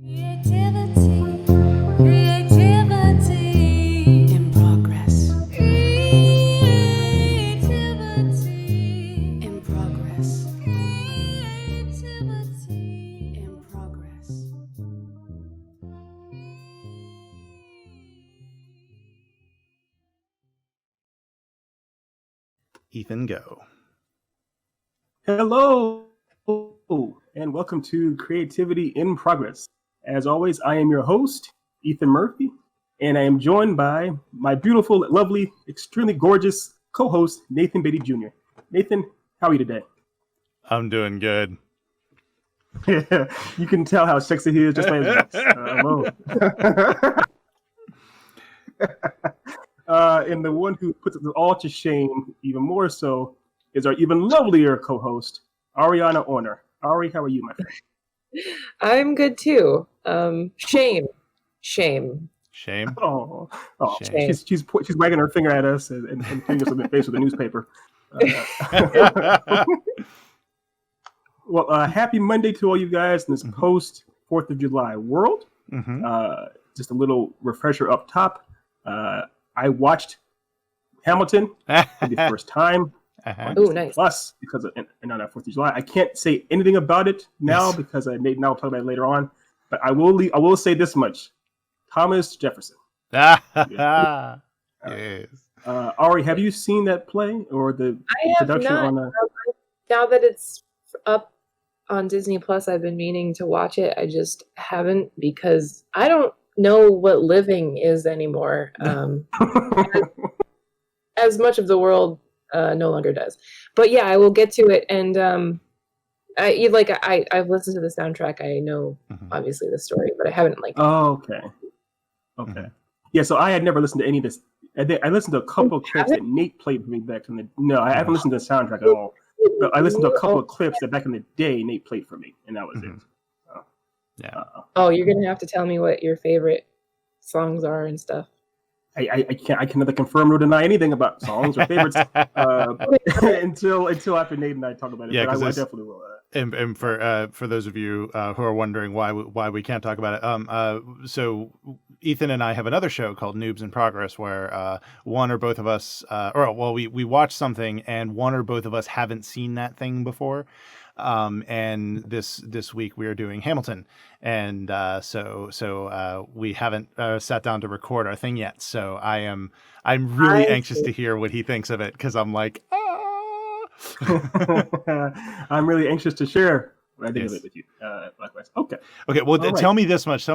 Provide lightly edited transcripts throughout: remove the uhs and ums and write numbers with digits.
Creativity, creativity in progress. Creativity in progress. Creativity in progress. Ethan, go. Hello, and welcome to Creativity in Progress. As always, I am your host, Ethan Murphy, and I am joined by my beautiful, lovely, extremely gorgeous co-host, Nathan Beatty Jr. Nathan, how are you today? I'm doing good. You can tell how sexy he is just by his voice. Hello. And the one who puts it all to shame, even more so, is our even lovelier co-host, Ariana Orner. Ari, how are you, my friend? I'm good too. Shame. Shame? Oh, Shame. she's wagging her finger at us and hitting us in the face with a newspaper. Well, happy Monday to all you guys in this post 4th of July world. Just a little refresher up top. I watched Hamilton for the first time. Oh, nice. Plus, because of, and on that 4th of July, I can't say anything about it now because Nate and I will talk about it later on. But I will say this much: Thomas Jefferson. Yes. Ari, have you seen that play or the production not. on? Now that it's up on Disney Plus, I've been meaning to watch it. I just haven't because I don't know what living is anymore. As much of the world no longer does. But yeah, I will get to it. And I've listened to the soundtrack. I know obviously the story, but I haven't Oh, okay. Yeah, so I had never listened to any of this. I listened to a couple of clips that Nate played for me back in the. No, I haven't listened to the soundtrack at all. But I listened to a couple of clips that back in the day Nate played for me, and that was it. So, Yeah. Oh, you're gonna have to tell me what your favorite songs are and stuff. I can neither confirm nor deny anything about songs or favorites until after Nate and I talk about it. Yeah, but I definitely will. And for those of you who are wondering why we can't talk about it, so Ethan and I have another show called Noobs in Progress where one or both of us, we watch something and one or both of us haven't seen that thing before. And this week we are doing Hamilton, and so we haven't sat down to record our thing yet. So I'm really anxious to hear what he thinks of it because I'm like, I'm really anxious to share what I think of it with you. Likewise. Okay. Well, right. Tell me this much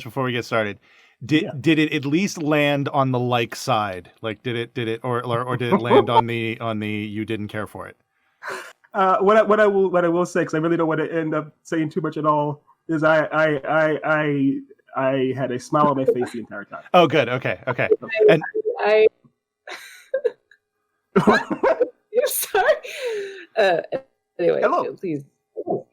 before we get started. Did it at least land on the like side? Like, did it, or did it land on the you didn't care for it? What I will say, because I really don't want to end up saying too much at all, is I had a smile on my face the entire time. Oh, good. Okay. And I'm sorry. Anyway, Hello. Please. Well,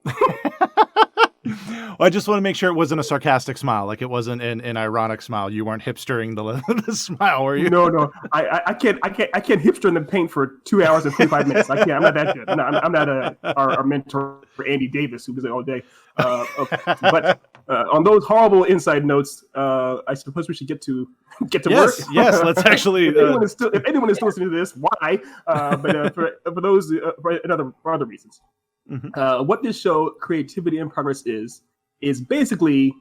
I just want to make sure it wasn't a sarcastic smile, like it wasn't an ironic smile. You weren't hipstering the smile, were you? No. I can't hipster in the paint for 2 hours and 45 minutes. I can't. I'm not that good. I'm not our mentor Andy Davis who was there all day. But on those horrible inside notes, I suppose we should get to work. Yes. Let's actually. If anyone is still listening to this, why? But for those for other reasons. What this show, Creativity in Progress, is basically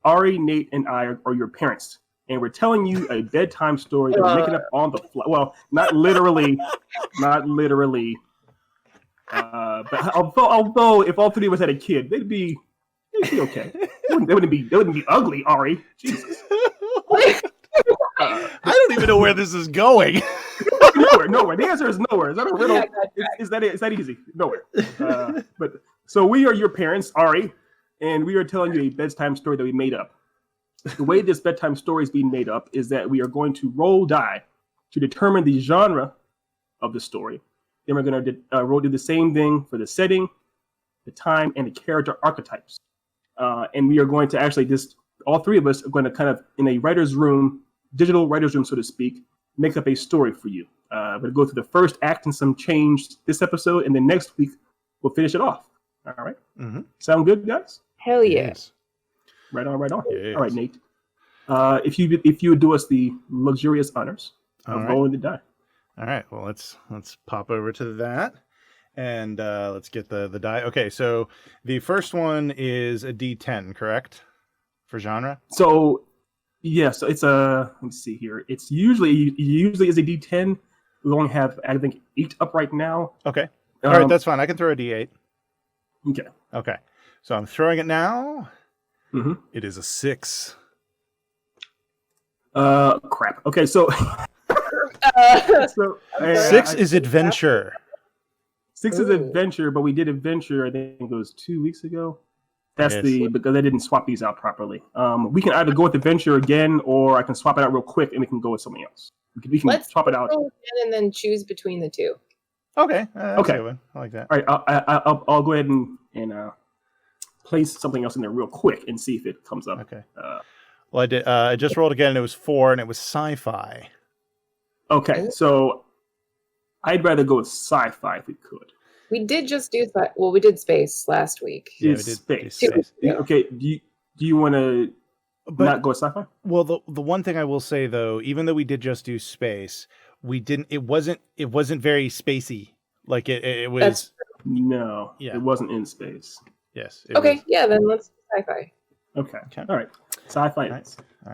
Ari, Nate, and I are your parents, and we're telling you a bedtime story that we're making up on the fly. Well, not literally. But although if all three of us had a kid, they'd be okay. They wouldn't be ugly, Ari. Jesus. I don't even know where this is going. Nowhere. The answer is nowhere. Is that a riddle? Is that easy? Nowhere. But so we are your parents, Ari, and we are telling you a bedtime story that we made up. The way this bedtime story is being made up is that we are going to roll die to determine the genre of the story. Then we're going to do the same thing for the setting, the time, and the character archetypes. And we are going to actually all three of us are going to kind of in a writer's room, digital writer's room, so to speak, make up a story for you. We're going to go through the first act and some change this episode, and then next week we'll finish it off. All right? Sound good, guys? Hell yeah. Yes. Right on, right on. Yes. All right, Nate. If you would do us the luxurious honors All of right. rolling the die. All right. Well, let's pop over to that, and let's get the die. Okay. So the first one is a D10, correct? For genre. So yeah, so it's a let me see here. It's usually is a D10. We only have I think 8 up right now. Okay. All right. That's fine. I can throw a D8. Okay. Okay. So I'm throwing it now. Mm-hmm. It is a 6. Crap. Okay, so so 6 is adventure. 6 is Ooh. adventure, but we did adventure. I think it was 2 weeks ago. That's Yes. because I didn't swap these out properly. We can either go with adventure again, or I can swap it out real quick, and we can go with something else. We can Let's swap it out. roll again and then choose between the two. Okay. That's Okay. a good one. I like that. All right, I'll go ahead and place something else in there real quick and see if it comes up. Okay. Well, I did. I just rolled again, and it was 4, and it was sci-fi. Okay, so I'd rather go with sci-fi if we could. We did just do we did space last week. Yeah, Is we did space. space. Yeah. Okay, do you want to But not go with sci-fi? well, the one thing I will say though, even though we did just do space, we didn't. It wasn't very spacey. Like it was. That's No, Yeah. it wasn't in space. Yes. It okay. was- Yeah, then let's do sci-fi. Okay, Okay. all right, sci-fi. All it is. All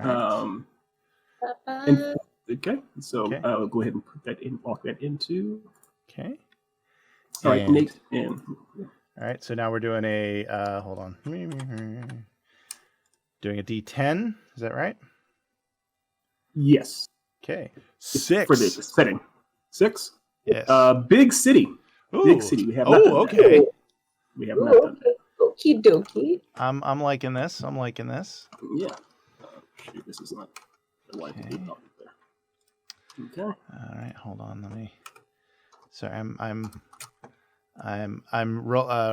right. And- Okay, so Okay. I'll go ahead and put that in, walk that into. Okay. All right, And- Nate, and All right. So now we're doing a. Hold on. Doing a D10. Is that right? yes, Okay. it's 6. for the setting. 6. Yes. Big city. Ooh. Big city. We have not done Oh, that. okay. We have not done that. Okie dokie. I'm liking this. I'm liking this. Yeah. Shoot, this is not the one. Okay. Okay. All right, hold on. Let me. Sorry,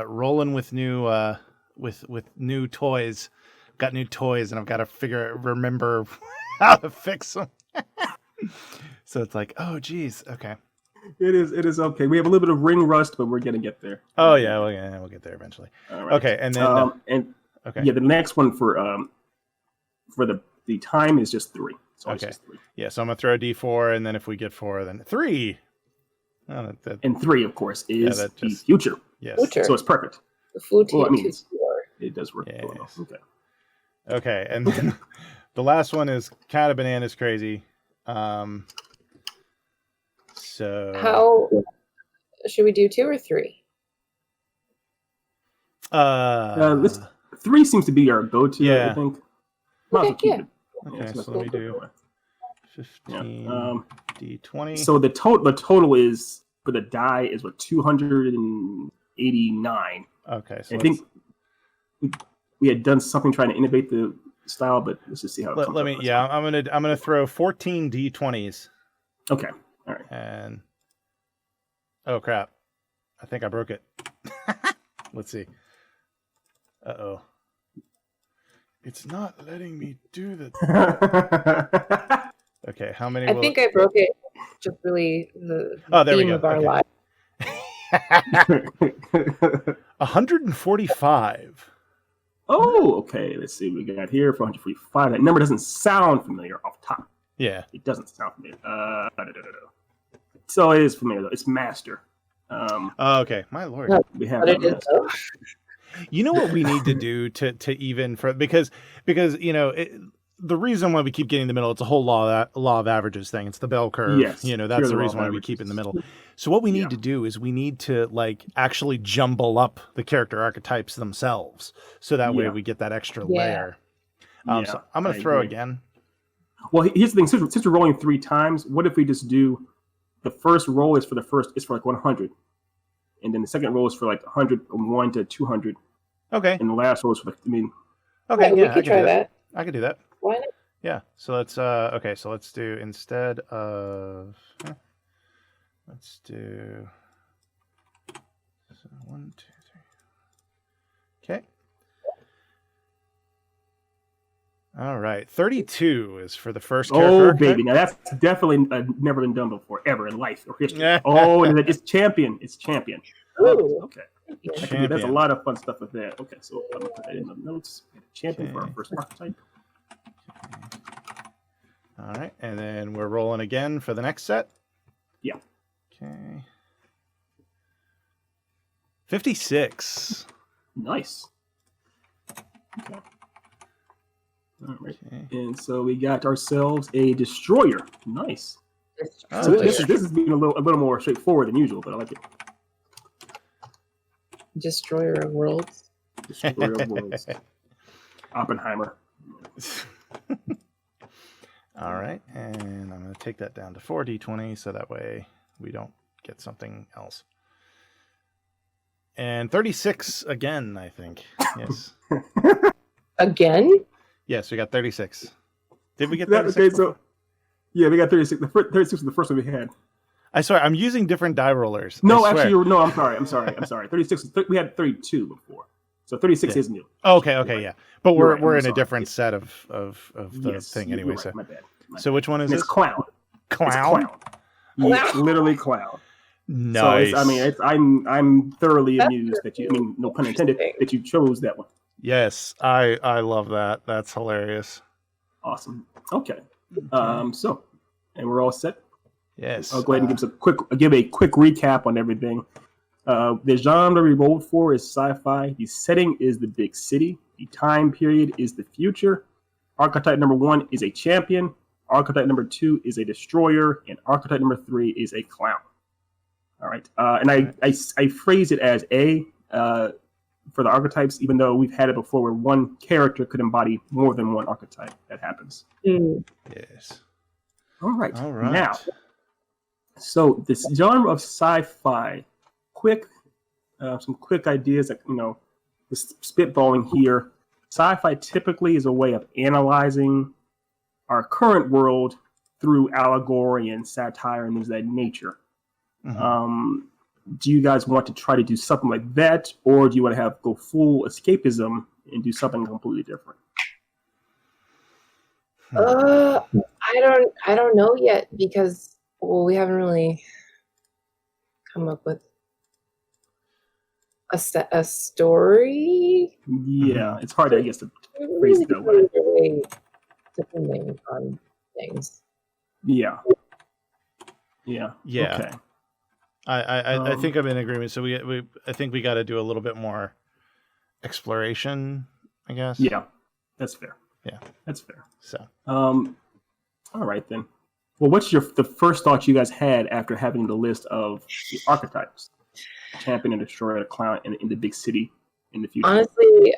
rolling with new with new toys. Got new toys, and I've got to remember how to fix them. So it's like, oh, geez, okay. It is okay. We have a little bit of ring rust, but we're gonna get there. Oh yeah, we'll get there eventually. All right. Okay, and then and okay, yeah, the next one for the time is just 3. It's always Okay. just 3. yeah. So I'm gonna throw a D4, and then if we get 4, then 3. Oh, And 3, of course, is that the just- future. yes. Future. So it's perfect. The future. Well, I mean, to- It does work. Yes. Well. Okay. Okay, and then the last one is kind of bananas crazy. So How should we do 2 or 3? This 3 seems to be our go-to. Yeah. I think. Might as well keep yeah. it. Okay, so so let me do Yeah. 15 D20. So the total is for the die is what 289. Okay, so I think we had done something trying to innovate the style, but let's just see how it comes let me. out. Yeah, I'm gonna throw 14 D20s, Okay. All right. and oh crap, I think I broke it. Let's see. Uh-oh. It's not letting me do the. Okay, how many? I think I broke it. Just really the Oh, there we theme go. of our Okay. life. 145. Oh, okay. Let's see what we got here for 145. That number doesn't sound familiar off top. Yeah. It doesn't sound familiar. So it is familiar though. It's master. Oh, okay. My lord. No. We have But that it is master. though. You know what we need to do to even for because you know the reason why we keep getting in the middle, it's a whole law of averages thing. It's the bell curve. Yes, You know, pure that's the law reason of why we keep in the averages. middle. So what we need Yeah. to do is we need to like actually jumble up the character archetypes themselves, so that way Yeah. we get that extra Yeah. layer. Yeah, So I'm gonna I throw agree. again. Well, here's the thing. Since we're rolling 3 times, what if we just do the first roll is for like 100, and then the second roll is for like 101 to 200, Okay. and the last roll is for like Okay. Yeah, we Yeah, I could can try do that. I could do that. Why not? Yeah. So let's okay. So let's do instead of let's do so 1, 2, 3. Okay. All right. 32 is for the first character. oh archetype. baby. Now that's definitely never been done before ever in life or history. Yeah. Oh, and it's champion. It's champion. Ooh. Okay. There's a lot of fun stuff with that. Okay, so I'm gonna put that in the notes. Champion for our first archetype. All right, and then we're rolling again for the next set. Yeah. Okay. 56. Nice. Okay. All right. Okay. And so we got ourselves a destroyer. Nice. Oh, So this nice. is being a little more straightforward than usual, but I like it. Destroyer of worlds. Destroyer of worlds. Oppenheimer. All right, and I'm going to take that down to 4d20 so that way we don't get something else. And 36 again, I think. Yes. Again? Yes, we got 36. Did we get That, 36? okay, so yeah, we got 36. The 36 was the first one we had. I swear, I'm using different die rollers. No, I swear. actually, no. I'm sorry. 36. We had 32 before, so 36 is new. Okay, Right. yeah. But You're we're right, we're I'm in sorry. a different set of the Yes, thing you're anyway. right, So, my bad. so which one is It's this? clown. It's Clown? clown. Yeah, literally clown. Nice. So I'm thoroughly amused that you. I mean, no pun intended. That you chose that one. Yes, I love that. That's hilarious. Awesome. Okay. So, and we're all set. Yes. I'll go ahead and give a quick recap on everything. The genre we rolled for is sci-fi. The setting is the big city. The time period is the future. Archetype number 1 is a champion. Archetype number 2 is a destroyer, and archetype number 3 is a clown. All right. And I phrase it as for the archetypes, even though we've had it before where one character could embody more than one archetype. That happens. Yes. All right. All right. Now, so this genre of sci-fi, some quick ideas that, just spitballing here. Sci-fi typically is a way of analyzing our current world through allegory and satire and things of that nature. Mhm. Do you guys want to try to do something like that, or do you want to go full escapism and do something completely different? I don't know yet because we haven't really come up with a story. Yeah, it's hard, I guess, to phrase it that way. Depending on things. Yeah. Yeah. Okay. I think I'm in agreement. So I think we got to do a little bit more exploration, I guess. Yeah, that's fair. Yeah, that's fair. So, all right then. Well, what's the first thought you guys had after having the list of the archetypes? Champion and destroyer, a clown, and in the big city in the future. Honestly,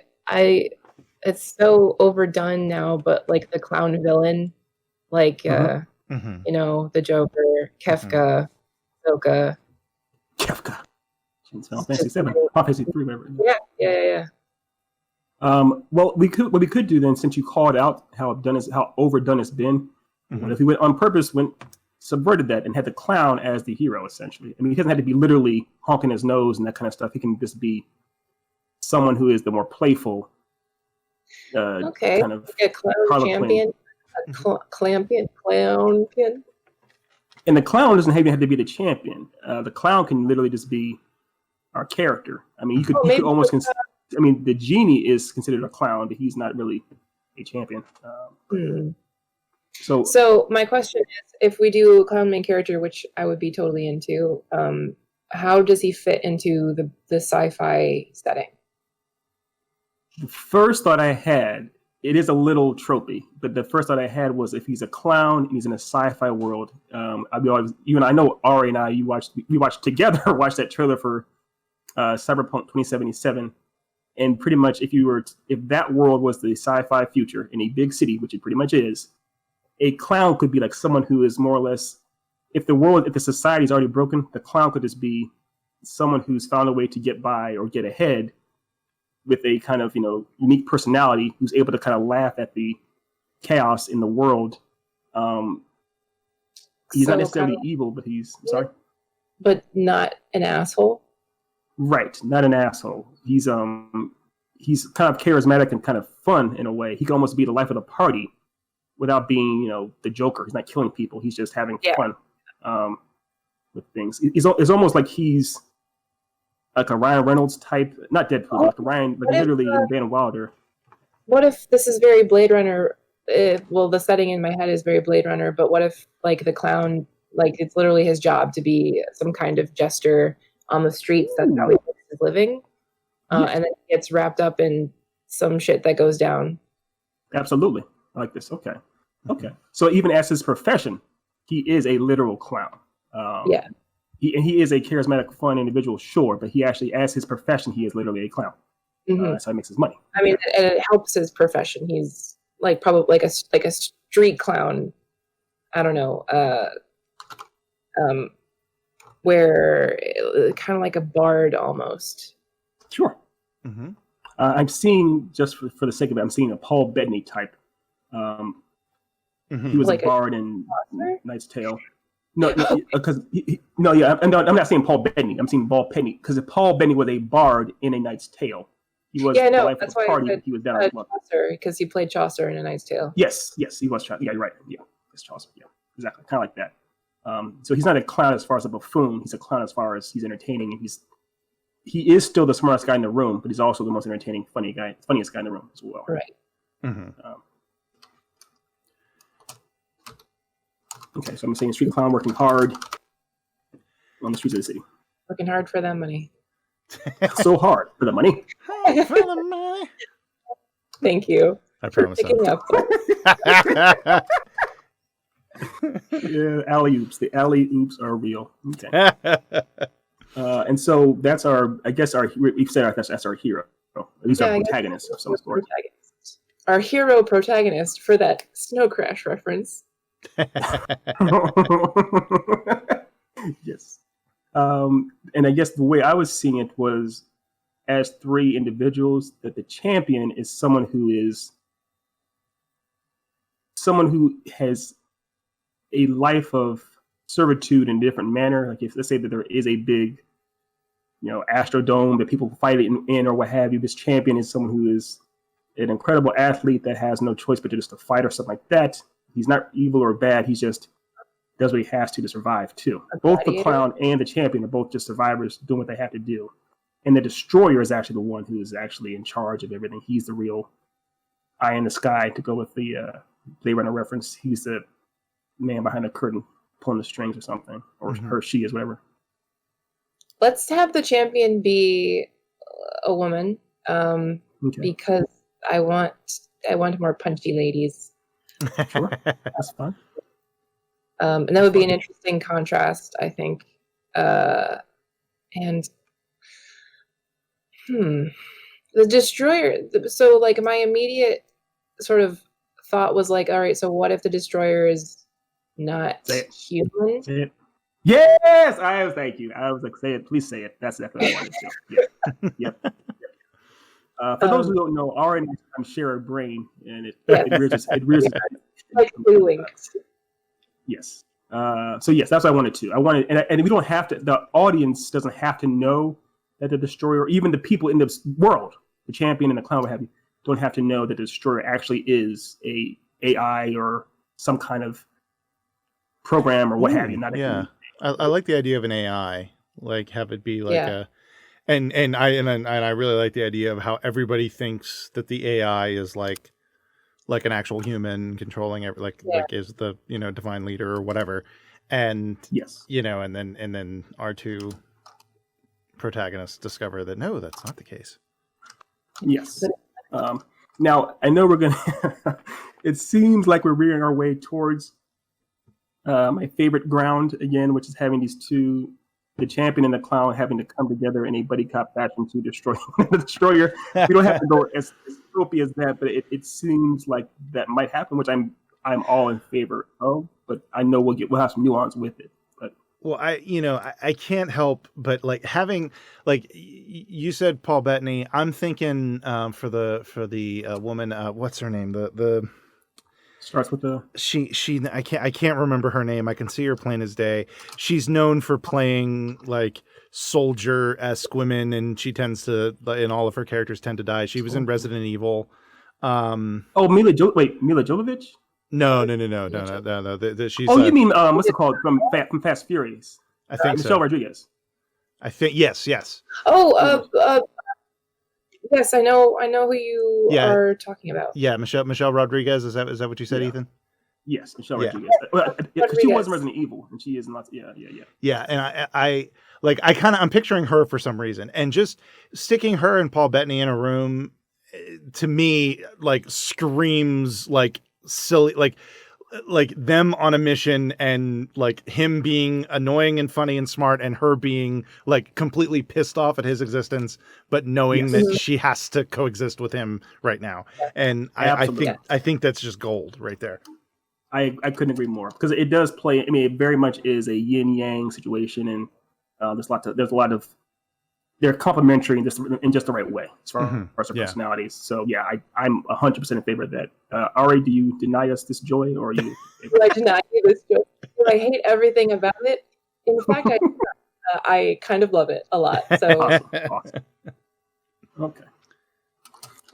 it's so overdone now, but like the clown villain, like the Joker, Kefka, Soka. Kefka. Final Fantasy 7, Final Fantasy 3, whatever. Yeah. Well, what we could do then, since you called out how overdone it's been, what if we subverted that and had the clown as the hero, essentially? I mean, he doesn't have to be literally honking his nose and that kind of stuff. He can just be someone who is the more playful, kind of a clown champion, clown. And the clown doesn't even have to be the champion. The clown can literally just be our character. I mean, you could almost the genie is considered a clown, but he's not really a champion. So my question is, if we do a clown main character, which I would be totally into, how does he fit into the sci-fi setting? The first thought I had, it is a little tropey, but the first thought I had was if he's a clown and he's in a sci-fi world. You and I know Ari and I, we watched together that trailer for Cyberpunk 2077, and pretty much if that world was the sci-fi future in a big city, which it pretty much is, a clown could be like someone who is more or less, if the society is already broken, the clown could just be someone who's found a way to get by or get ahead with a kind of, unique personality, who's able to kind of laugh at the chaos in the world. He's not necessarily evil, but sorry? But not an asshole? Right, not an asshole. He's kind of charismatic and kind of fun in a way. He can almost be the life of the party without being, the Joker. He's not killing people. He's just having fun with things. It's almost like he's like a Ryan Reynolds type, not Deadpool, like a Ryan, like What if, literally in Van Wilder. What if this is very Blade Runner? Well, the setting in my head is very Blade Runner, but what if like the clown, like it's literally his job to be some kind of jester on the streets? That's how he makes his living, Yes. and then he gets wrapped up in some shit that goes down. Absolutely, I like this. Okay. So even as his profession, he is a literal clown. Yeah. He is a charismatic, fun individual, sure, but he actually, as his profession, he is literally a clown. That's how he makes his money. I mean, and it helps his profession. He's like probably like a street clown. I don't know. Where kind of like a bard almost. Sure. Mm-hmm. I'm seeing, just for the sake of it, I'm seeing a Paul Bettany type. He was Like a bard in Knight's Tale. No, because I'm not saying Paul Bettany. I'm saying Paul Bettany, because if Paul Bettany was a bard in A Knight's Tale, he was the life of that's the why party. I said, He was down in luck. Chaucer, because he played Chaucer in A Knight's Tale. Yes, he was. Yeah, you're right. Yeah, it's Chaucer. Yeah, exactly. Kind of like that. So he's not a clown as far as a buffoon. He's a clown as far as he's entertaining, and he is still the smartest guy in the room, but he's also the most entertaining, funniest guy in the room as well. Right. Okay, so I'm saying street clown working hard on the streets of the city. Working hard for that money. So hard for the money. For the money. Thank you. I promise. Picking up. Yeah, alley oops. The alley oops are real. Okay. And so that's we've said that's our hero. At least our protagonist of some sort. Our hero protagonist for that Snow Crash reference. Yes. And I guess the way I was seeing it was as three individuals, that the champion is someone who has a life of servitude in a different manner. Like if let's say that there is a big, Astrodome that people fight in or what have you. This champion is someone who is an incredible athlete that has no choice but to just to fight or something like that. He's not evil or bad. He's just does what he has to survive too. Both the clown and the champion are both just survivors doing what they have to do. And the destroyer is actually the one who is actually in charge of everything. He's the real eye in the sky, to go with the Blade Runner reference. He's the man behind the curtain pulling the strings or something, or her, she is, whatever. Let's have the champion be a woman, because I want more punchy ladies. Sure, that's fine. And that would be an interesting contrast, I think. And the destroyer. So, like, my immediate sort of thought was like, all right, so what if the destroyer is not human? Say it. Yes, thank you. I was like, say it, please say it. That's definitely what I wanted to. Yep. For those who don't know, Ari and I share a brain, and it rears its like linked. Yes. So yes, that's what I wanted to. And we don't have to. The audience doesn't have to know that the destroyer, or even the people in this world, the champion and the clown, what have you, don't have to know that the destroyer actually is a AI or some kind of program or what have you. I like the idea of an AI, like have it be like and I really like the idea of how everybody thinks that the AI is like an actual human controlling it, like is the divine leader or whatever, and and then our two protagonists discover that no, that's not the case. Yes. Now I know we're gonna. It seems like we're rearing our way towards my favorite ground again, which is having these two, the champion and the clown, having to come together in a buddy cop fashion to destroy the destroyer. We don't have to go as tropey as that, but it seems like that might happen, which I'm all in favor of. But I know we'll have some nuance with it. But well, I can't help but like having, like you said, Paul Bettany. I'm thinking for the woman, what's her name? The starts with the I can't remember her name. I can see her plain as day. She's known for playing like soldier-esque women, and she tends to, and all of her characters tend to die. She was in Resident Evil. Mila Jovovich? No. She's. You mean what's it called from Fast Furious? I think Michelle so. Rodriguez. I think yes. Oh, yes, I know who you Yeah. are talking about. Yeah, Michelle Rodriguez. Is that what you said, Yeah. Ethan? Yes, Michelle Yeah. Rodriguez. Because she was Resident Evil, and she is not. Yeah. Yeah, and I'm picturing her for some reason, and just sticking her and Paul Bettany in a room, to me, like screams like silly, like them on a mission, and like him being annoying and funny and smart, and her being like completely pissed off at his existence, but knowing Yes. that she has to coexist with him right now. And Absolutely. I think that's just gold right there. I couldn't agree more, because it does play. I mean, it very much is a yin yang situation, and there's a lot of they're complementary in just the right way as far as their personalities. So yeah, I'm 100% in favor of that. Ari, do you deny us this joy, or are you? Do I deny you this joy? I hate everything about it. In fact, I kind of love it a lot. So Awesome. Okay.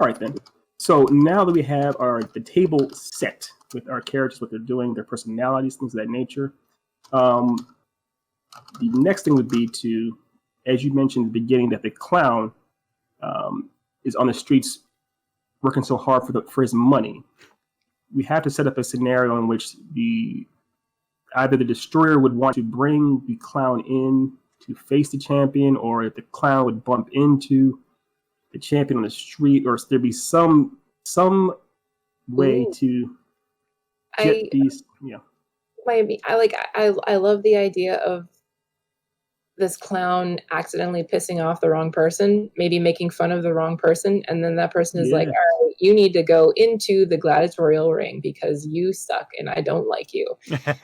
All right then. So now that we have the table set with our characters, what they're doing, their personalities, things of that nature, the next thing would be to, as you mentioned at the beginning, that the clown is on the streets working so hard for his money. We have to set up a scenario in which either the destroyer would want to bring the clown in to face the champion, or if the clown would bump into the champion on the street, or there'd be some way to get these. Yeah, I love the idea of this clown accidentally pissing off the wrong person, maybe making fun of the wrong person, and then that person is like, all right, you need to go into the gladiatorial ring because you suck and I don't like you.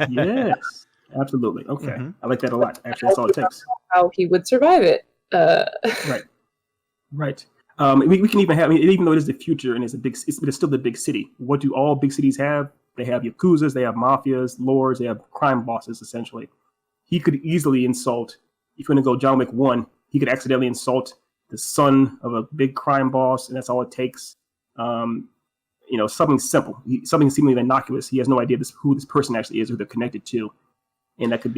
Yes, absolutely. Okay. I like that a lot. Actually, that's all it takes. How he would survive it. Right. We can even have, even though it is the future and it's still the big city. What do all big cities have? They have yakuzas, they have mafias, lords, they have crime bosses. Essentially, he could easily insult. If you're going to go John Wick 1, he could accidentally insult the son of a big crime boss, and that's all it takes. Something simple, something seemingly innocuous. He has no idea who this person actually is, who they're connected to, and that could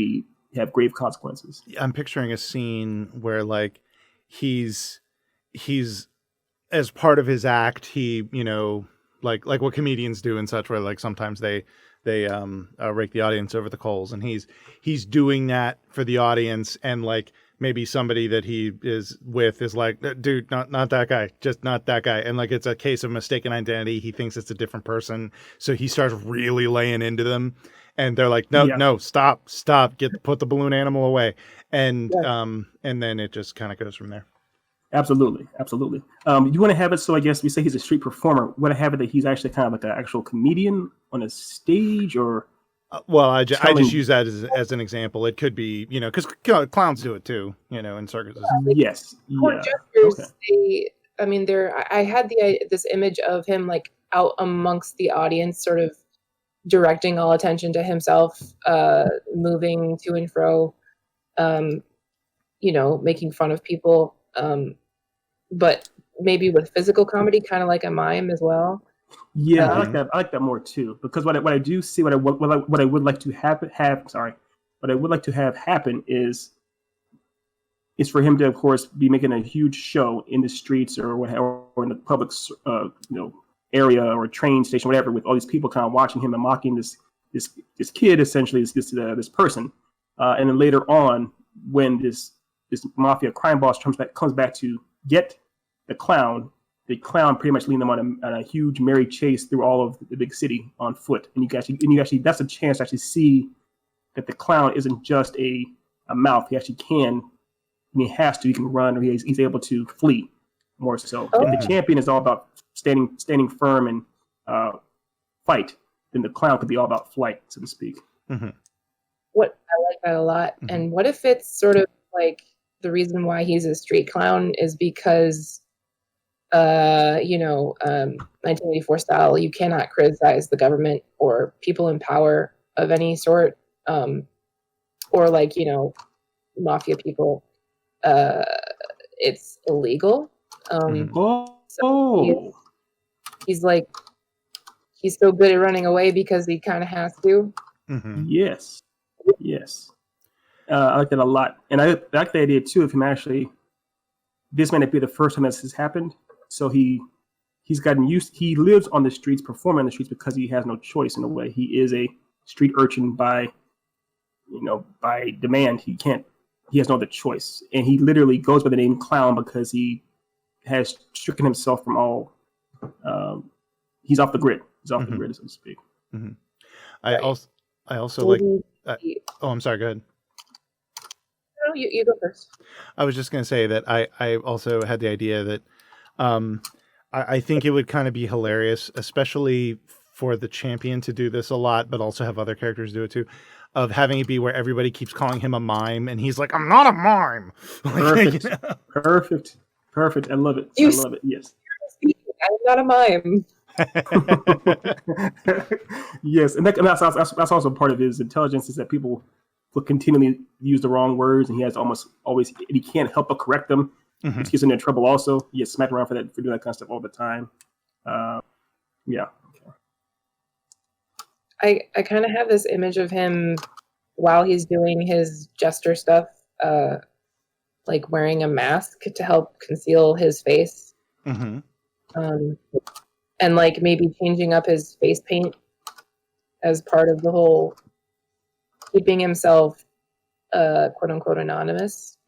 have grave consequences. I'm picturing a scene where like he's as part of his act, he like what comedians do and such, where like sometimes they rake the audience over the coals, and he's doing that for the audience, and like maybe somebody that he is with is like, dude, not that guy, just not that guy, and like it's a case of mistaken identity. He thinks it's a different person, so he starts really laying into them, and they're like, no, stop, put the balloon animal away, and then it just kind of goes from there. Absolutely. You want to have it so, I guess we say he's a street performer. You want to have it that he's actually kind of like an actual comedian on a stage, or? I just use that as an example. It could be, because clowns do it too, in circuses. Yes. Yeah. Gestures, I had this image of him like out amongst the audience, sort of directing all attention to himself, moving to and fro, making fun of people. But maybe with physical comedy, kind of like a mime as well. Yeah, I like that. I like that more too, because what I do see, what I would like to have happen is for him to, of course, be making a huge show in the streets or whatever, or in the public, area or train station, whatever, with all these people kind of watching him and mocking this kid, essentially, this person, and then later on, when this mafia crime boss comes back to get the clown pretty much leading them on a huge merry chase through all of the big city on foot, and you actually that's a chance to actually see that the clown isn't just a mouth. He actually can, he can run, or he's able to flee more so. If the champion is all about standing firm and fight, then the clown could be all about flight, so to speak. What I like that a lot. And what if it's sort of like the reason why he's a street clown is because 1984 style, you cannot criticize the government or people in power of any sort, or like mafia people. It's illegal. So he's so good at running away because he kind of has to. Yes. I like that a lot, and I like the idea too of him actually. This may not be the first time this has happened, so he's gotten used. He lives on the streets, performing on the streets because he has no choice in a way. He is a street urchin by demand. He has no other choice, and he literally goes by the name Clown because he has stricken himself from all. He's off the grid. He's off the grid, so to speak. Mm-hmm. I also like. I'm sorry. Go ahead. No, you go first. I was just going to say that I also had the idea that I think it would kind of be hilarious, especially for the champion to do this a lot, but also have other characters do it too, of having it be where everybody keeps calling him a mime, and he's like, "I'm not a mime." Perfect. Perfect. I love it. I love it. Yes. I'm not a mime. Yes, and that's also part of his intelligence is that people will continually use the wrong words, and he has almost always, and he can't help but correct them, which gets him in trouble. Also, he gets smacked around for doing that kind of stuff all the time. Yeah. I kind of have this image of him while he's doing his jester stuff, like wearing a mask to help conceal his face. And like maybe changing up his face paint as part of the whole keeping himself quote unquote anonymous.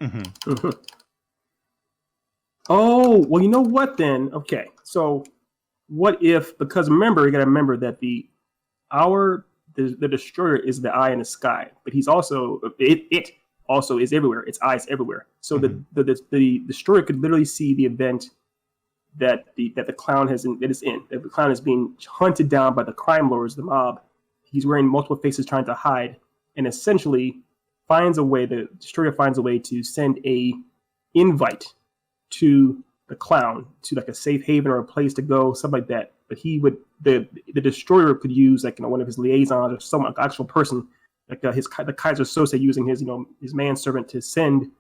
Oh, well, you know what then? Okay. So what if, because remember, you got to remember that the destroyer is the eye in the sky, but he's also, it also is everywhere. Its eyes everywhere. So the destroyer could literally see the event that the clown the clown is being hunted down by the crime lords, the mob. He's wearing multiple faces trying to hide, and essentially the destroyer finds a way to send a invite to the clown to like a safe haven or a place to go, something like that. But the destroyer could use like one of his liaisons or some actual person, like the Kaiser Sose using his manservant to send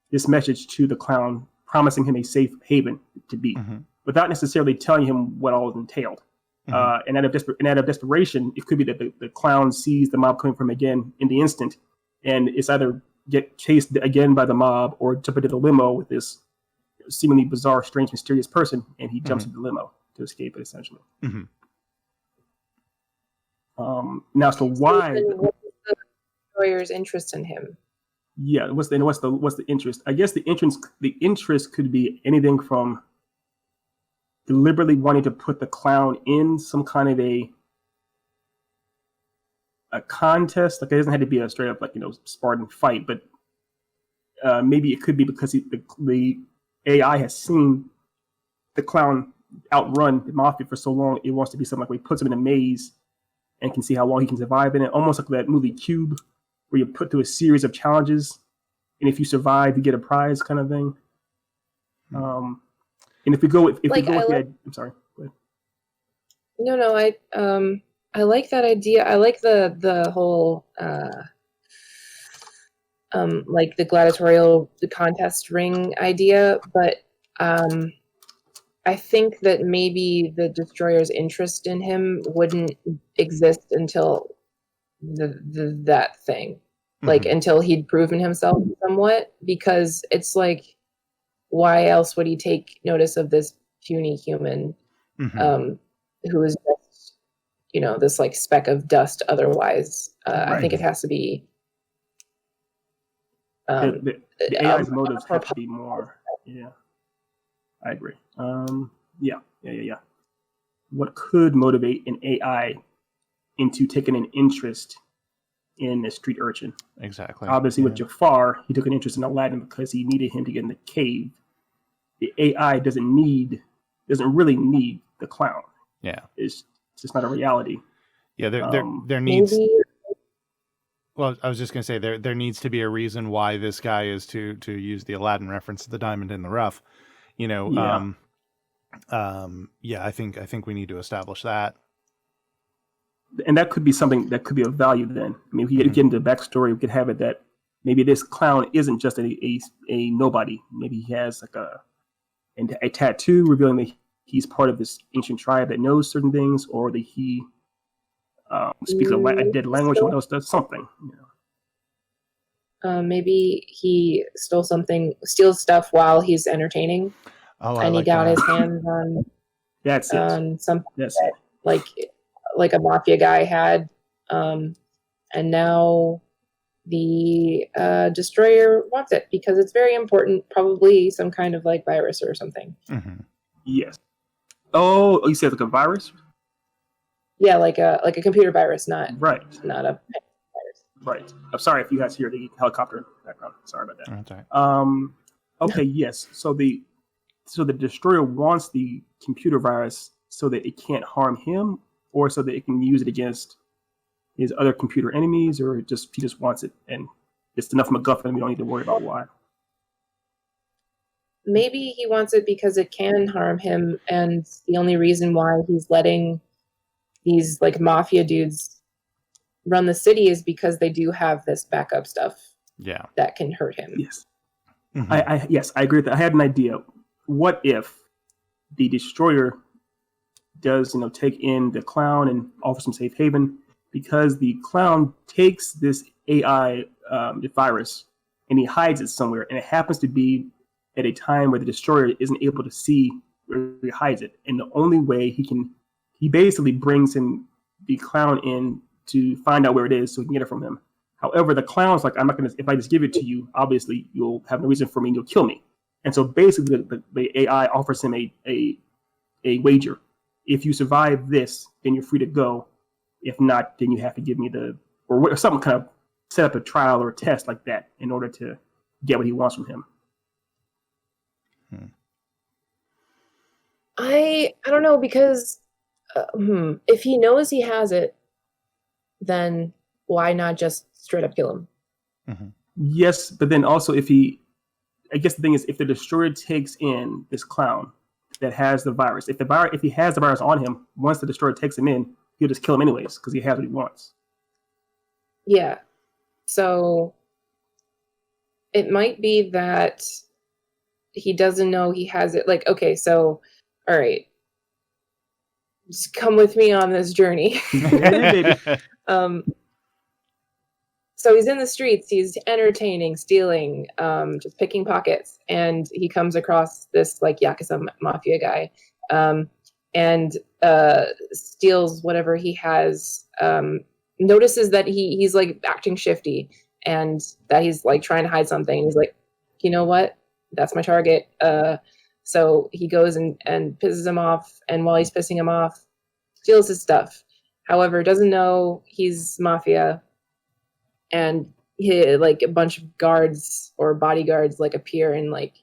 this message to the clown, promising him a safe haven to be, without necessarily telling him what all is entailed. And out of desperation, it could be that the clown sees the mob coming from again in the instant, and it's either get chased again by the mob or jump into the limo with this seemingly bizarre, strange, mysterious person, and he jumps into the limo to escape it, essentially. Now, so why? What's the destroyer's interest in him? Yeah, what's the interest? I guess the interest could be anything from deliberately wanting to put the clown in some kind of a contest. Like it doesn't have to be a straight up Spartan fight, but maybe it could be because the AI has seen the clown outrun the mafia for so long. It wants to be something like where he puts him in a maze and can see how long he can survive in it. Almost like that movie Cube, where you're put through a series of challenges, and if you survive, you get a prize, kind of thing. And if we go with I'm sorry. Go ahead. No, I like that idea. I like the whole like the gladiatorial contest ring idea, but I think that maybe the destroyer's interest in him wouldn't exist until that thing, like until he'd proven himself somewhat, because it's like, why else would he take notice of this puny human who is just this like speck of dust otherwise? Right. I think it has to be the AI's motives have to be more. Yeah, I agree. Yeah. What could motivate an AI into taking an interest in a street urchin? Exactly. Obviously, with Jafar, he took an interest in Aladdin because he needed him to get in the cave. The AI doesn't really need the clown. Yeah, it's just not a reality. Yeah, there needs. Well, I was just going to say there needs to be a reason why this guy is to use the Aladdin reference, the diamond in the rough. I think we need to establish that. And that could be something that could be of value then. I mean, if you get into the backstory, we could have it that maybe this clown isn't just a nobody. Maybe he has like a tattoo revealing that he's part of this ancient tribe that knows certain things, or that he speaks a dead language, or else does something. Maybe he steals stuff while he's entertaining, Oh, I and he like got that. his hands on That's it. something That's that like a mafia guy had, and now the destroyer wants it because it's very important, probably some kind of like virus or something. Mhm. Yes. Oh, you said like a virus? Yeah, like a computer virus, not Right. a virus. Right. I'm sorry if you guys hear the helicopter background. Sorry about that. That's all right. Okay, yes. So the destroyer wants the computer virus so that it can't harm him, or so that it can use it against his other computer enemies, or he just wants it and it's enough MacGuffin. We don't need to worry about why. Maybe he wants it because it can harm him, and the only reason why he's letting these like mafia dudes run the city is because they do have this backup stuff Yeah. that can hurt him. Yes. Mhm. Yes, I agree with that. I had an idea. What if the destroyer does, take in the clown and offer some safe haven, because the clown takes this AI virus and he hides it somewhere, and it happens to be at a time where the destroyer isn't able to see where he hides it, and the only way he basically brings the clown in to find out where it is so he can get it from him. However, the clown's like, I'm not gonna. If I just give it to you, obviously you'll have no reason for me, and you'll kill me. And so basically, the AI offers him a wager. If you survive this, then you're free to go. If not, then you have to give me or something, kind of set up a trial or a test like that in order to get what he wants from him. I don't know, because if he knows he has it, then why not just straight up kill him? Mhm. Yes, but then also I guess the thing is, if the destroyer takes in this clown that has the virus, if he has the virus on him, once the destroyer takes him in, he'll just kill him anyways because he has what he wants. Yeah. So it might be that he doesn't know he has it. Like, okay, so all right, just come with me on this journey. So he's in the streets, he's entertaining, stealing, just picking pockets, and he comes across this like yakuza mafia guy, and steals whatever he has. Notices that he's like acting shifty, and that he's like trying to hide something. He's like, you know what? That's my target. So he goes and pisses him off, and while he's pissing him off, steals his stuff. However, doesn't know he's mafia, and he, like, a bunch of guards or bodyguards like appear and like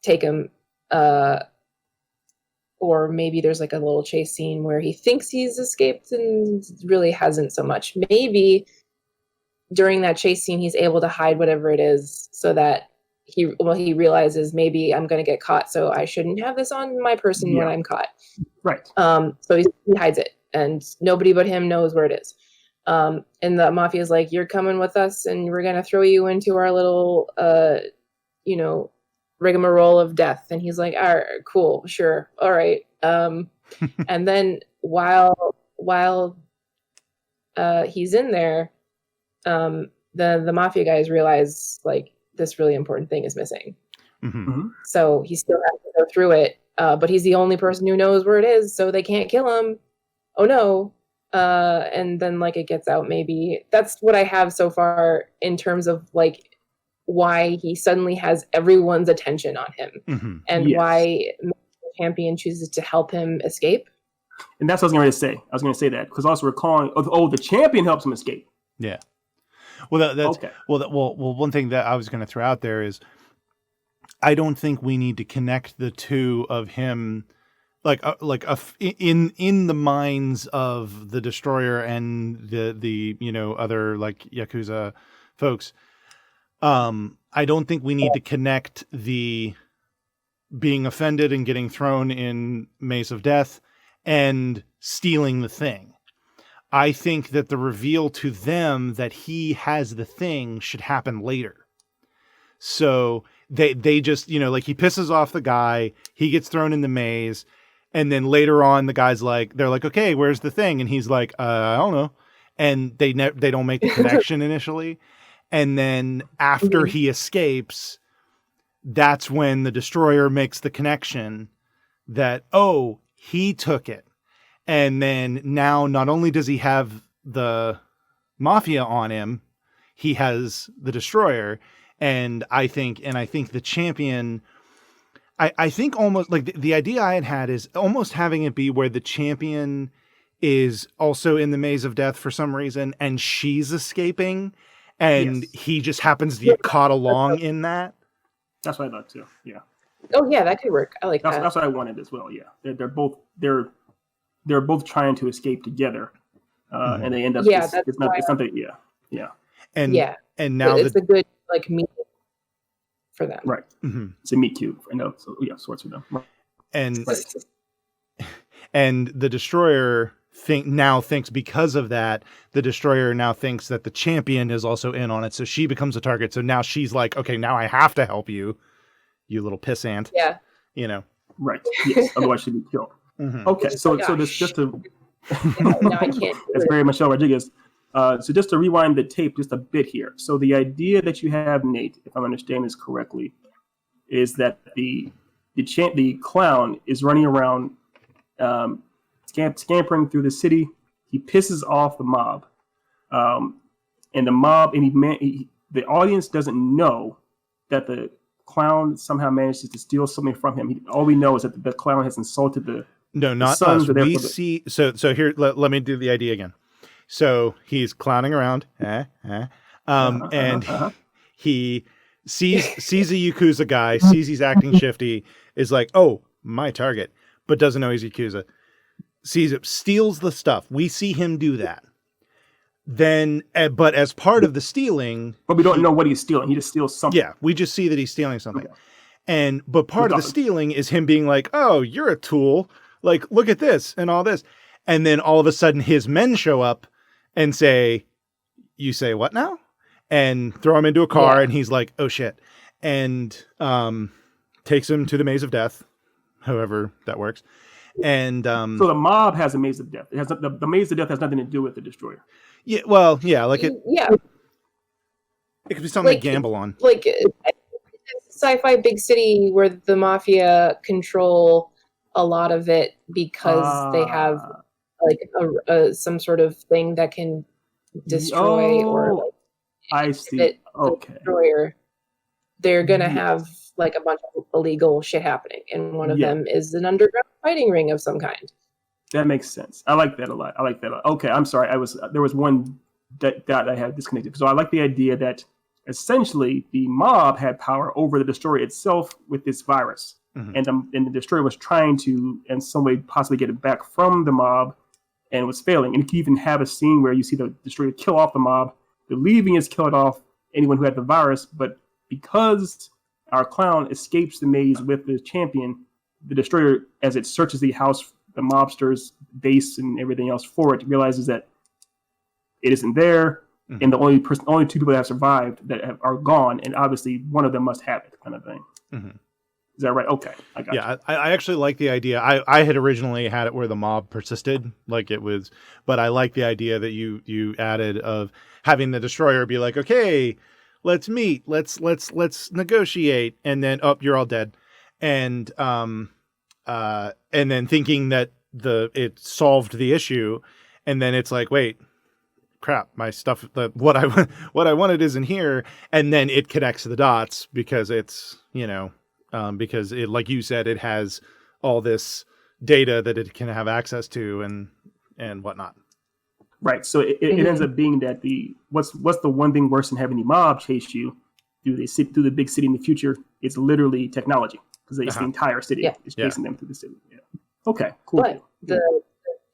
take him. Or maybe there's like a little chase scene where he thinks he's escaped and really hasn't so much. Maybe during that chase scene he's able to hide whatever it is, so that he realizes maybe I'm going to get caught, so I shouldn't have this on my person when I'm caught. Right. So he hides it, and nobody but him knows where it is. And the mafia is like, you're coming with us, and we're going to throw you into our little, rigmarole of death. And he's like, all right, cool, sure, all right. And then while he's in there, the mafia guys realize like this really important thing is missing. Mm-hmm. Mm-hmm. So he still has to go through it, but he's the only person who knows where it is, so they can't kill him. Oh no. And then like it gets out. Maybe that's what I have so far in terms of like why he suddenly has everyone's attention on him, and why the champion chooses to help him escape. And that's what I was going to say that, because also recalling, the champion helps him escape. Yeah. Well, that's okay. Well, one thing that I was going to throw out there is, I don't think we need to connect the two of him, in the minds of the destroyer and the other like yakuza folks. I don't think we need to connect the being offended and getting thrown in maze of death and stealing the thing. I think that the reveal to them that he has the thing should happen later. So they just, like, he pisses off the guy, he gets thrown in the maze, and then later on the guy's like, they're like, okay, where's the thing? And he's like, I don't know. and they don't make the connection initially. And then after he escapes, that's when the destroyer makes the connection that, oh, he took it. And then now not only does he have the mafia on him, he has the destroyer. And I think the champion, I think almost like the idea I had is almost having it be where the champion is also in the maze of death for some reason, and she's escaping, and he just happens to get caught along in that. That's what I thought too. Yeah. Oh yeah, that could work. I like that. That's what I wanted as well. Yeah, they're both trying to escape together, and they end up. Yeah, it's not that. Yeah. And now it's a good like meet for them. Right. Mm-hmm. It's a meet cute. I know. So yeah, sorts for them. Right. And the destroyer now thinks because of that, the destroyer now thinks that the champion is also in on it. So she becomes a target. So now she's like, okay, now I have to help you, you little pissant. Yeah. You know. Right. Yes. Otherwise she'd be killed. Mm-hmm. Okay. So this just to. No, I can't. That's very Michelle Rodriguez. So just to rewind the tape just a bit here. So the idea that you have, Nate, if I'm understanding this correctly, is that the clown is running around, scampering through the city. He pisses off the mob, and the mob the audience doesn't know that the clown somehow manages to steal something from him. All we know is that the clown has insulted the. No, not us. We see. So here, let me do the idea again. So he's clowning around, and he sees a Yakuza guy, sees he's acting shifty, is like, oh, my target, but doesn't know he's Yakuza. Sees it, steals the stuff. We see him do that. Then, but as part of the stealing, but we don't know what he's stealing. He just steals something. Yeah, we just see that he's stealing something. Okay. But part of the stealing is him being like, oh, you're a tool. Like, look at this and all this. And then all of a sudden his men show up and say, you say what now? And throw him into a car, and he's like, oh shit. And takes him to the maze of death, however that works. And so the mob has a maze of death. It has the maze of death has nothing to do with the destroyer. Yeah, well, yeah, like it. Yeah, it could be something to gamble on. Like sci-fi big city where the mafia control a lot of it because they have like some sort of thing that can destroy or like, I see. Okay. Destroyer. They're gonna have like a bunch of illegal shit happening, and one of them is an underground fighting ring of some kind. That makes sense. I like that a lot. Okay, I'm sorry. There was one that I had disconnected. So I like the idea that essentially the mob had power over the destroyer itself with this virus, and the destroyer was trying to, in some way, possibly get it back from the mob, and was failing. And you can even have a scene where you see the destroyer kill off the mob. The leaving is killed off anyone who had the virus, but because our clown escapes the maze with the champion, the destroyer, as it searches the house, the mobster's base and everything else for it, realizes that it isn't there, and the only two people that have survived are gone, and obviously one of them must have it, kind of thing. Is that right? Okay, I got you. Yeah, I actually like the idea. I had originally had it where the mob persisted, like it was, but I like the idea that you added of having the destroyer be like, okay, let's meet, let's negotiate, and then you're all dead, and then thinking that it solved the issue, and then it's like, wait, crap, my stuff, what I wanted isn't here, and then it connects the dots because it's because it, like you said, it has all this data that it can have access to and whatnot. Right. So it ends up being that what's the one thing worse than having the mob chase you through the big city in the future? It's literally technology, because it's the entire city is chasing them through the city. Yeah. Okay. Cool. But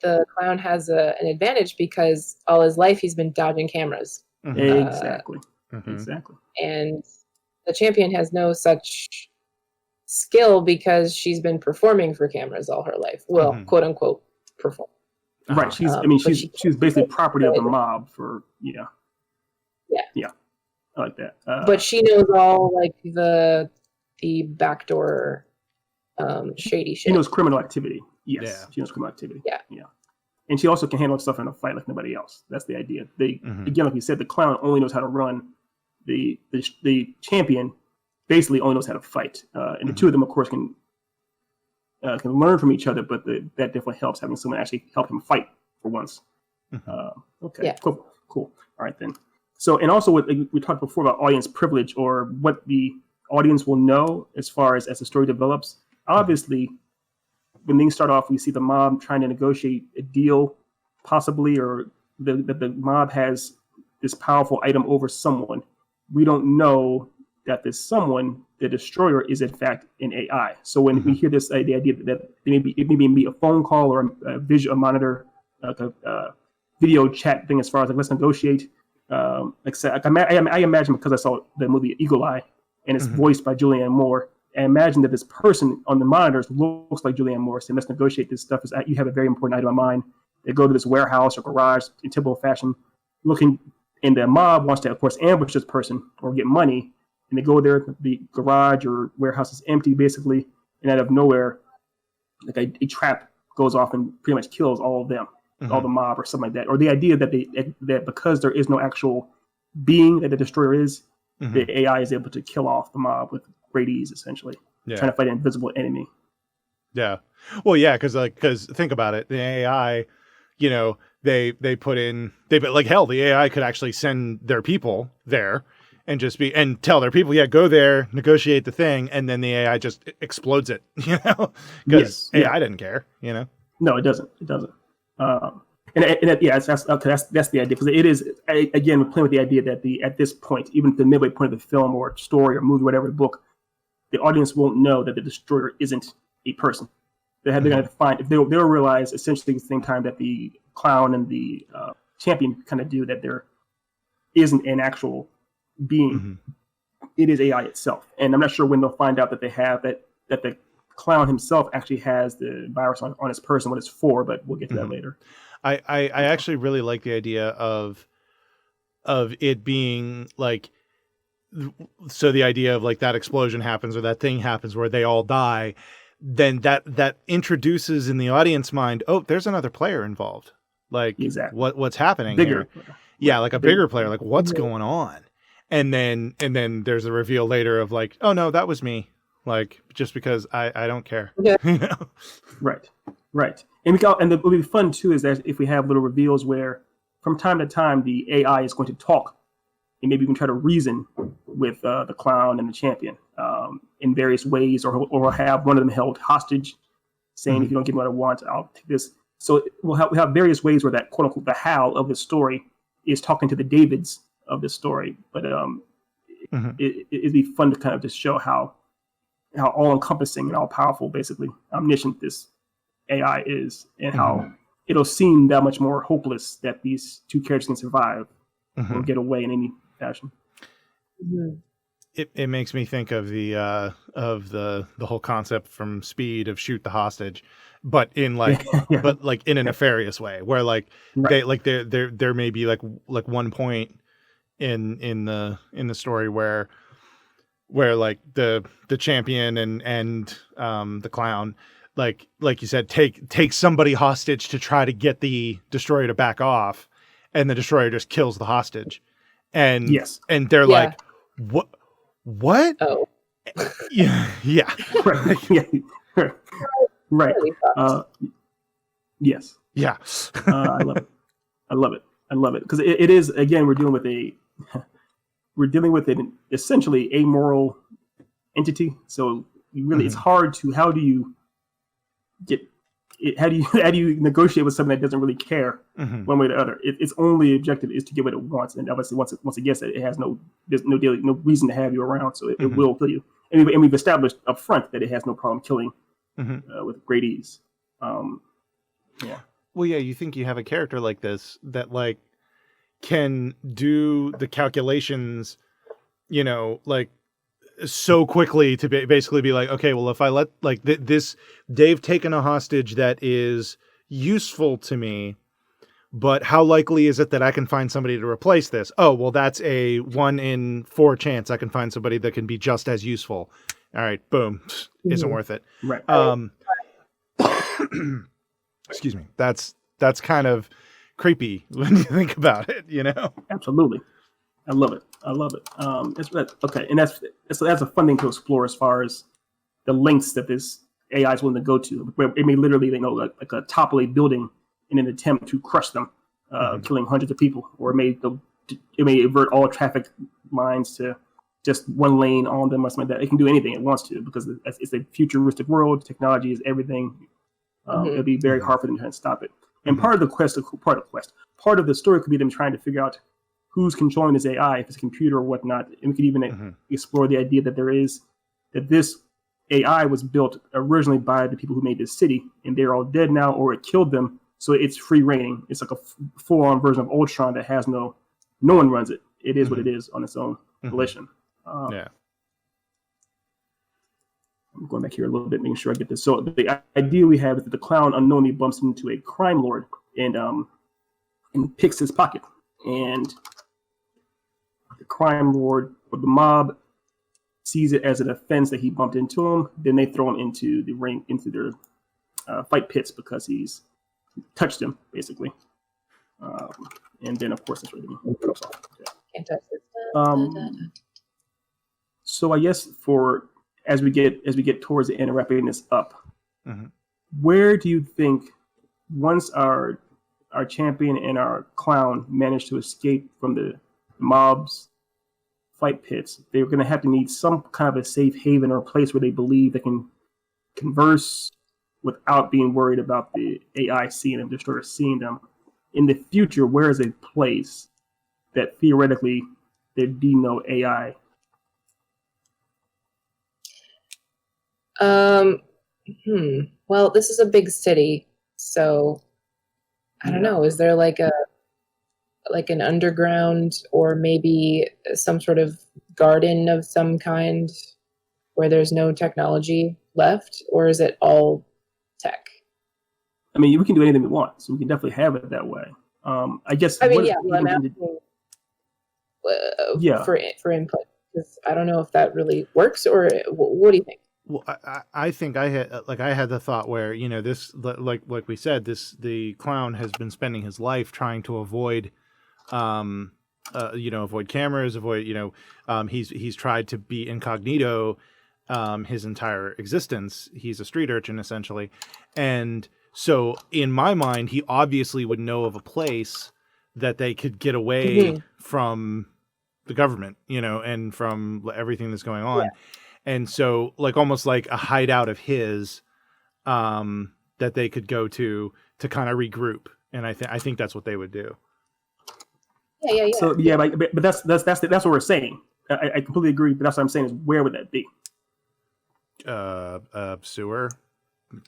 the clown has an advantage because all his life he's been dodging cameras. Exactly. Exactly. And the champion has no such skill because she's been performing for cameras all her life. Well, quote unquote, perform. Right. She's basically property of the mob for Yeah. I like that. But she knows all like the backdoor shady shit. She knows criminal activity. Yes. Yeah. She knows criminal activity. Yeah. and she also can handle stuff in a fight like nobody else. That's the idea. They Mhm. again, like you said, the clown only knows how to run. The champion basically only knows how to fight, and the two of them, of course, can learn from each other. But that definitely helps having someone actually help him fight for once. Okay, Yeah. cool. All right then. So, and also what we talked before about audience privilege, or what the audience will know as far as the story develops. Obviously, when things start off, we see the mob trying to negotiate a deal, possibly, or that the mob has this powerful item over someone. We don't know that this someone, the destroyer, is in fact an AI. So when we hear this, the idea that it may be a phone call or a monitor, like a video chat thing, as far as like let's negotiate. I imagine, because I saw the movie Eagle Eye, and it's voiced by Julianne Moore. I imagine that this person on the monitors looks like Julianne Moore, saying, let's negotiate this stuff. You have a very important item of mine. They go to this warehouse or garage in typical fashion, looking, and the mob wants to, of course, ambush this person or get money. And they go there, the garage or warehouse is empty, basically, and out of nowhere, like a trap goes off and pretty much kills all of them, all the mob or something like that. Or the idea that because there is no actual being that the destroyer is, the AI is able to kill off the mob with great ease, essentially, trying to fight an invisible enemy. Yeah. Well, yeah, because think about it, the AI, they put in, like, hell, the AI could actually send their people there and tell their people, yeah, go there, negotiate the thing, and then the AI just explodes it, because AI didn't care, No, it doesn't. That's the idea, because it is, again, we're playing with the idea that at this point, even at the midway point of the film or story or movie, whatever, the book, the audience won't know that the destroyer isn't a person. They're going to find, if they'll realize essentially at the same time that the clown and the champion kind of do, that there isn't an actual being. It is AI itself, and I'm not sure when they'll find out that they have that the clown himself actually has the virus on his person, what it's for, but we'll get to that later. I actually really like the idea of it being like, so the idea of like that explosion happens or that thing happens where they all die, then that introduces in the audience mind, oh, there's another player involved. Like, exactly. what's happening bigger here? Yeah, like a bigger player, like what's going on? And then there's a reveal later of like, oh no, that was me. Like, just because I don't care. Yeah. Right. And what would be fun too is that if we have little reveals where from time to time the AI is going to talk and maybe even try to reason with the clown and the champion in various ways, or have one of them held hostage, saying, if you don't give me what I want, I'll take this. So we'll have various ways where that quote unquote the Hal of the story is talking to the Davids of the story. But it'd be fun to kind of just show how all encompassing and all powerful, basically omniscient this AI is, and how it'll seem that much more hopeless that these two characters can survive or get away in any fashion. It makes me think of the whole concept from Speed of shoot the hostage, but in like but like in a nefarious way, where like there may be like one point in the story where like the champion and the clown, like you said, take somebody hostage to try to get the destroyer to back off, and the destroyer just kills the hostage, and they're like, what? Oh, yeah. Right. Yes. Yeah. I love it because it is, again, we're dealing with an essentially amoral entity. So it's hard to, how do you negotiate with something that doesn't really care one way or the other? Its only objective is to get what it wants, and obviously once it gets it, there's no reason to have you around, so it will kill you. And we've established up front that it has no problem killing with great ease. Well, yeah, you think you have a character like this that like can do the calculations, like so quickly to basically be like, okay, well, if I let like this, they've taken a hostage that is useful to me, but how likely is it that I can find somebody to replace this? Oh, well, that's a 1 in 4 chance I can find somebody that can be just as useful. All right, boom, isn't worth it. Right. Excuse me. That's that's kind of creepy when you think about it, you know? Absolutely. I love it. I love it. Okay, and that's a fun thing to explore as far as the lengths that this AI is willing to go to. Where it may literally, like a topple a building in an attempt to crush them, killing hundreds of people, or it may avert all traffic lines to just one lane on them or something like that. It can do anything it wants to because it's a futuristic world. Technology is everything. It'll be very hard for them to try and stop it. And part of the story could be them trying to figure out who's controlling this AI, if it's a computer or whatnot. And we could even explore the idea that this AI was built originally by the people who made this city, and they're all dead now, or it killed them. So it's free reigning. It's like a full-on version of Ultron that has no one runs it. It is what it is on its own volition. Yeah. I'm going back here a little bit, making sure I get this. So the idea we have is that the clown unknowingly bumps into a crime lord and picks his pocket. And the crime lord or the mob sees it as an offense that he bumped into him. Then they throw him into the ring, into their fight pits because he's touched him, basically. And then, of course, that's where the cuts off. Yeah. Can't touch this. So I guess as we get towards the end of wrapping this up, where do you think once our champion and our clown manage to escape from the mob's fight pits, they're going to have to need some kind of a safe haven or a place where they believe they can converse without being worried about the AI seeing them, destroyers seeing them. In the future, where is a place that theoretically there'd be no AI? Well, this is a big city, so I don't know. Is there like an underground or maybe some sort of garden of some kind where there's no technology left, or is it all tech? I mean, we can do anything we want, so we can definitely have it that way. I guess. I mean, I'm asking for input because I don't know if that really works, or what do you think? Well, I think I had the thought where, you know, this, like we said, the clown has been spending his life trying to avoid, avoid cameras, he's tried to be incognito, his entire existence. He's a street urchin essentially. And so in my mind, he obviously would know of a place that they could get away from the government, you know, and from everything that's going on. Yeah. And so, like, almost like a hideout of his, that they could go to kind of regroup, and I think that's what they would do. Yeah. So but that's what we're saying. I completely agree, but that's what I'm saying is where would that be? Sewer.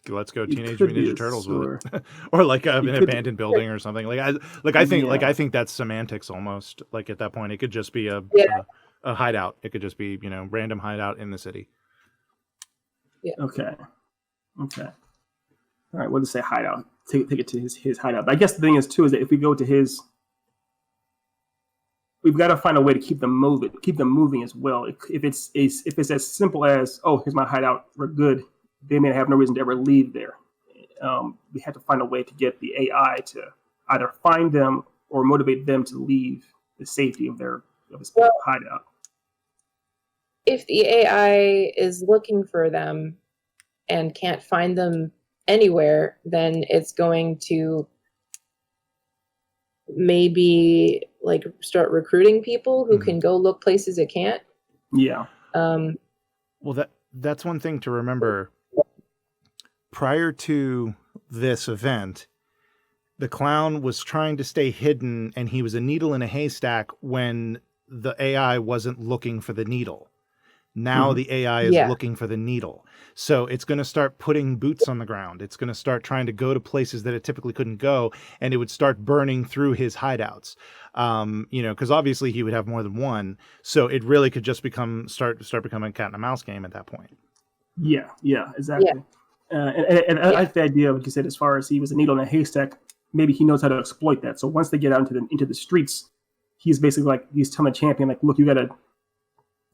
Let's go Teenage Mutant Ninja Turtles with it, or like an abandoned building or something. I think that's semantics almost. Like at that point, it could just be a hideout. It could just be, you know, random hideout in the city. Yeah. Okay. All right. We'll just say hideout. Take it to his hideout. But I guess the thing is too is that if we go to his, we've got to find a way to keep them moving as well. If it's as simple as, oh, here's my hideout, we're good. They may have no reason to ever leave there. We have to find a way to get the AI to either find them or motivate them to leave the safety of his hideout. If the AI is looking for them and can't find them anywhere, then it's going to maybe like start recruiting people who can go look places it can't. Yeah. Well, that's one thing to remember. Prior to this event, the clown was trying to stay hidden, and he was a needle in a haystack when the AI wasn't looking for the needle. Now the AI is looking for the needle. So it's going to start putting boots on the ground. It's going to start trying to go to places that it typically couldn't go, and it would start burning through his hideouts. Because obviously he would have more than one. So it really could just start becoming a cat and a mouse game at that point. Yeah, exactly. Yeah. And I like the idea of what you said, as far as he was a needle in a haystack. Maybe he knows how to exploit that. So once they get out into the streets, he's basically he's telling the champion, like, look,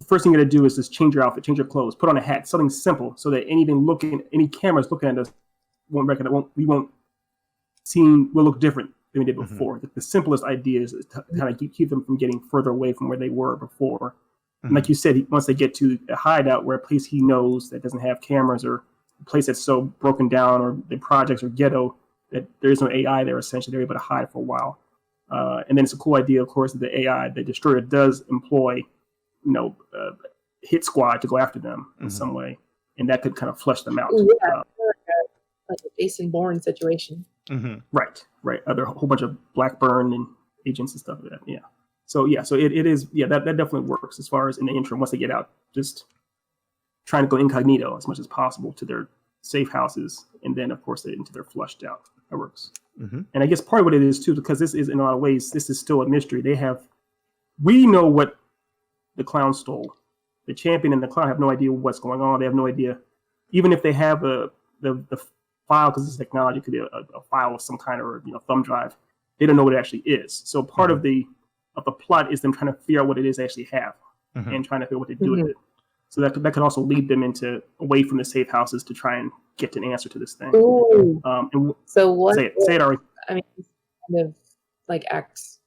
first thing you got to do is just change your outfit, change your clothes, put on a hat, something simple, so that any cameras looking at us won't recognize. We won't will look different than we did before. The simplest idea is to kind of keep them from getting further away from where they were before. And like you said, once they get to a hideout where a place he knows that doesn't have cameras, or a place that's so broken down, or the projects or ghetto that there is no AI there, essentially they're able to hide for a while. And then it's a cool idea, of course, that the AI, the destroyer, does employ, hit squad to go after them in some way, and that could kind of flush them out. Yeah, like a Jason Bourne situation. Right. A whole bunch of Blackburn and agents and stuff like that. Yeah. So it is. Yeah, that definitely works as far as in the interim. Once they get out, just trying to go incognito as much as possible to their safe houses, and then of course until they're flushed out. That works. And I guess part of what it is too, because this is in a lot of ways, this is still a mystery. We know what the clown stole. The champion and the clown have no idea what's going on. They have no idea, even if they have the file, because this technology could be a file of some kind, or thumb drive. They don't know what it actually is. So part of the plot is them trying to figure out what it is they actually have, and trying to figure out what to do with it. So that could also lead them away from the safe houses to try and get an answer to this thing. Ooh. So what? Say it, Ari. I mean, kind of like acts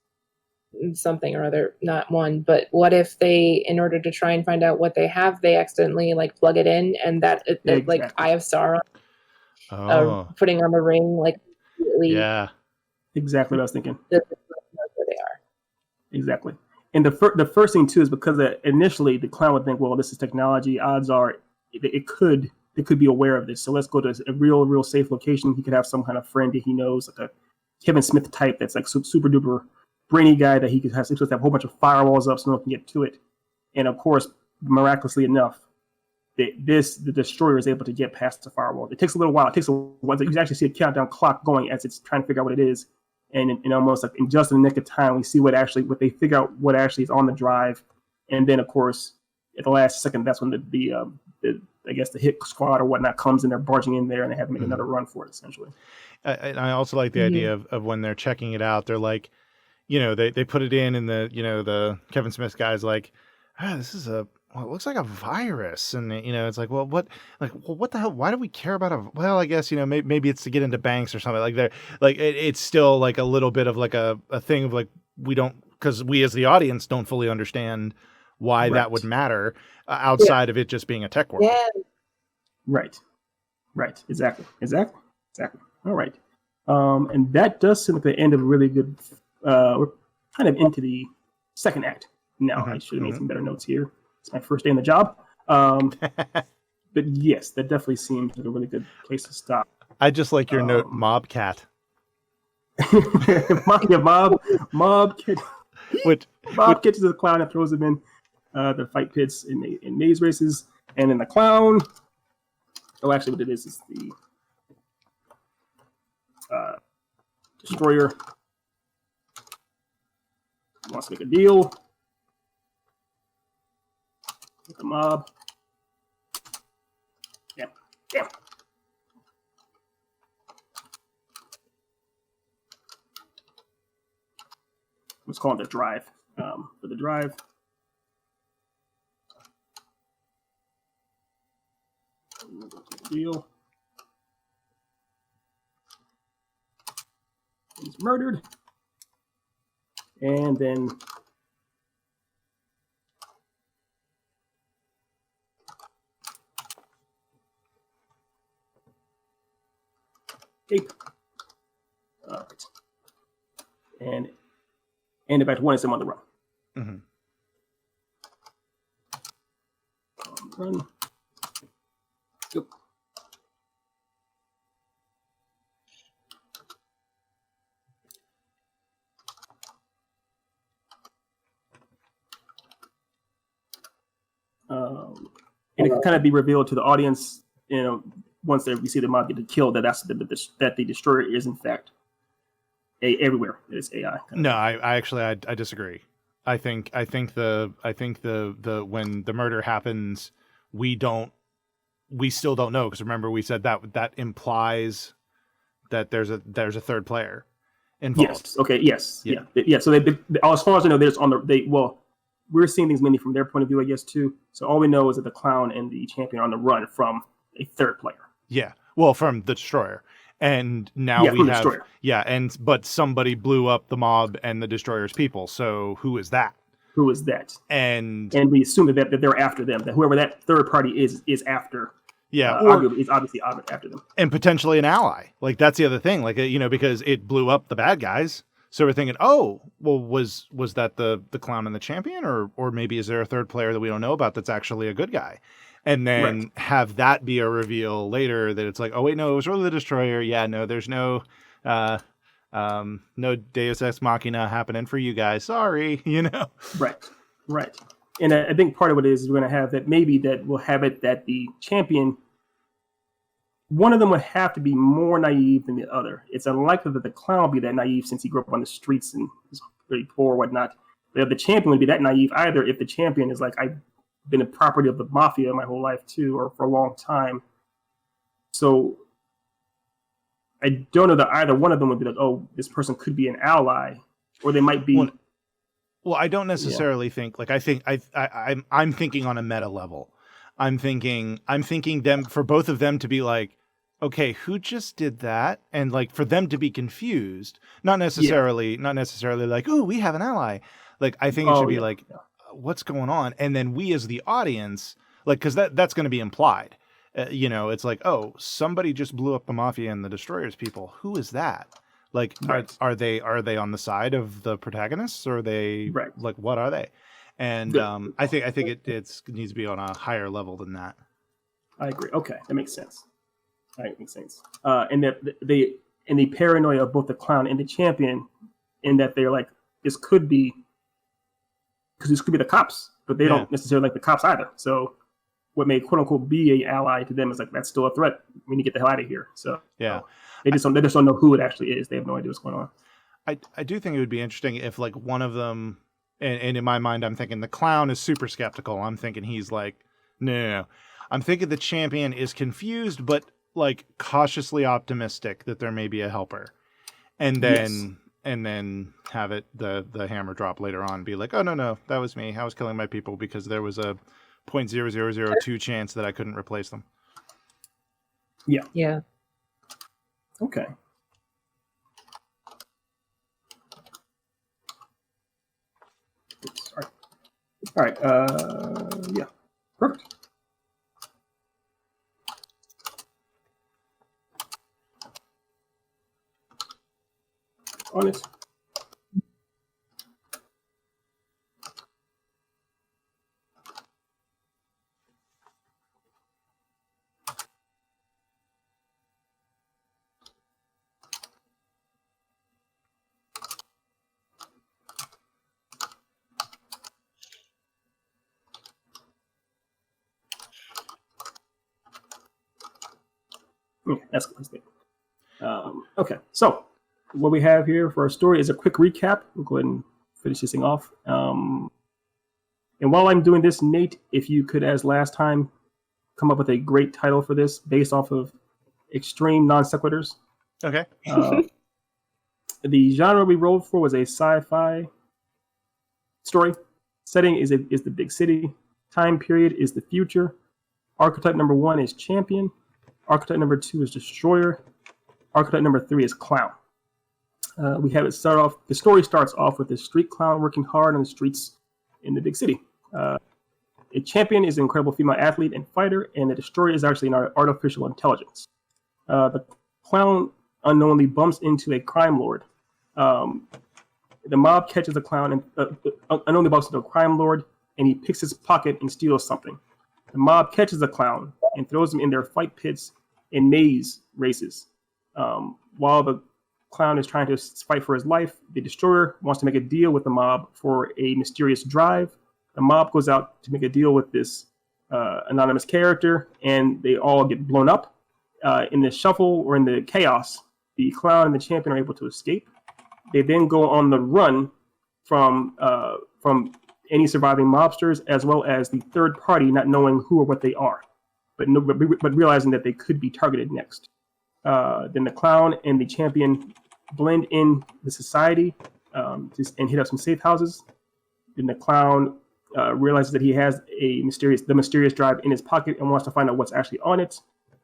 something or other, not one, but what if they, in order to try and find out what they have, they accidentally like plug it in, and exactly. Like Eye of Sauron, putting on the ring, like immediately. Yeah, exactly what I was thinking. Where they are. Exactly. And the first thing too is because initially the clown would think, well, this is technology. Odds are it could be aware of this. So let's go to a real safe location. He could have some kind of friend that he knows, like a Kevin Smith type that's like super duper brainy guy that he could have a whole bunch of firewalls up so no one can get to it. And of course, miraculously enough, the destroyer is able to get past the firewall. It takes a little while. You actually see a countdown clock going as it's trying to figure out what it is. And almost like in just in the nick of time, we see what they figure out what actually is on the drive. And then of course, at the last second, that's when the I guess the hit squad or whatnot comes in, they're barging in there, and they have to make another run for it, essentially. I also like the idea of when they're checking it out, they're like, they put it in the, the Kevin Smith guy's like, this is it looks like a virus. And, it's like, well, what the hell? Why do we care about well, I guess, maybe it's to get into banks or something like that. Like it's still like a little bit of like a thing of like, because we as the audience don't fully understand why that would matter outside of it just being a tech world. Yeah. Right. Exactly. All right. And that does seem like the end of a really good, we're kind of into the second act now. I should have made some better notes here. It's my first day on the job. But yes, that definitely seems like a really good place to stop. I just like your note, Mob Cat. Mob Cat. Mob catches the clown and throws him in the fight pits in maze races. And then the clown. Oh, actually, what it is the destroyer wants to make a deal with the mob. Damn. Let's call it the drive. For the drive. Deal. He's murdered. And then ape. All right. And the back to one is him on the run. Run. Go. And it can kind of be revealed to the audience, once we see the mob get killed, that the destroyer is in fact everywhere. It's AI. No, I disagree. I think the when the murder happens, we still don't know, because remember we said that implies that there's a third player involved. Yes. Okay. Yes. Yeah. So they, as far as I know, there's we're seeing things mainly from their point of view, I guess, too. So all we know is that the clown and the champion are on the run from a third player. Yeah. Well, from the destroyer. And now Yeah, we from the have Destroyer. but somebody blew up the mob and the Destroyer's people. So who is that? Who is that? And we assume that they're after them. That whoever that third party is after. or Arguably, is obviously after them. and potentially an ally. Like that's the other thing. Like because it blew up the bad guys. So we're thinking, oh, well, was that the clown and the champion, or maybe is there a third player that we don't know about that's actually a good guy? And then have that be a reveal later that it's like, oh wait, no, it was really the Destroyer. Yeah, no, there's no no Deus Ex Machina happening for you guys. Sorry, Right. And I think part of it is we're going to have that maybe that we'll have it that the champion, one of them would have to be more naive than the other. It's unlikely that the clown will be that naive since he grew up on the streets and is very poor or whatnot. But the champion would be that naive either if the champion is like, I've been a property of the mafia my whole life too, or for a long time. So I don't know that either one of them would be like, oh, this person could be an ally, or they might be. Well, I don't necessarily think like I'm thinking on a meta level. I'm thinking them for both of them to be like, okay, who just did that? And like for them to be confused, not necessarily like, oh, we have an ally. Like I think it should be like, what's going on? And then we as the audience, like, because that's going to be implied. It's like, oh, somebody just blew up the mafia and the Destroyer's people. Who is that? Like, are they on the side of the protagonists, or are they like, what are they? And I think it needs to be on a higher level than that. I agree. Okay, that makes sense. All right, makes sense. And that the paranoia of both the clown and the champion, in that they're like, this could be the cops, but they don't necessarily like the cops either. So what may quote unquote be a ally to them is like, that's still a threat. We need to get the hell out of here. So they just don't know who it actually is. They have no idea what's going on. I do think it would be interesting if like one of them, and in my mind, I'm thinking the clown is super skeptical. I'm thinking he's like, no. I'm thinking the champion is confused, but like cautiously optimistic that there may be a helper. And then have it the hammer drop later on and be like, oh no, that was me. I was killing my people because there was a 0.0002 chance that I couldn't replace them. Yeah. Okay. Oops, all right. Yeah. Perfect. On it. Yeah, that's good. Okay, so what we have here for our story is a quick recap. We'll go ahead and finish this thing off. And while I'm doing this, Nate, if you could, as last time, come up with a great title for this based off of extreme non sequiturs. Okay. The genre we rolled for was a sci-fi story. Setting is the big city. Time period is the future. Archetype number 1 is champion. Archetype number 2 is destroyer. Archetype number 3 is clown. We have it start off. The story starts off with the street clown working hard on the streets in the big city. A champion is an incredible female athlete and fighter, and the destroyer is actually an artificial intelligence. The clown unknowingly bumps into a crime lord. The mob catches the clown and unknowingly bumps into a crime lord, and he picks his pocket and steals something. The mob catches the clown and throws him in their fight pits in maze races. While the clown is trying to fight for his life, the destroyer wants to make a deal with the mob for a mysterious drive. The mob goes out to make a deal with this anonymous character, and they all get blown up. In the shuffle or in the chaos, the clown and the champion are able to escape. They then go on the run from any surviving mobsters, as well as the third party, not knowing who or what they are, but realizing that they could be targeted next. Then the clown and the champion blend in the society and hit up some safe houses. Then the clown realizes that he has the mysterious drive in his pocket and wants to find out what's actually on it.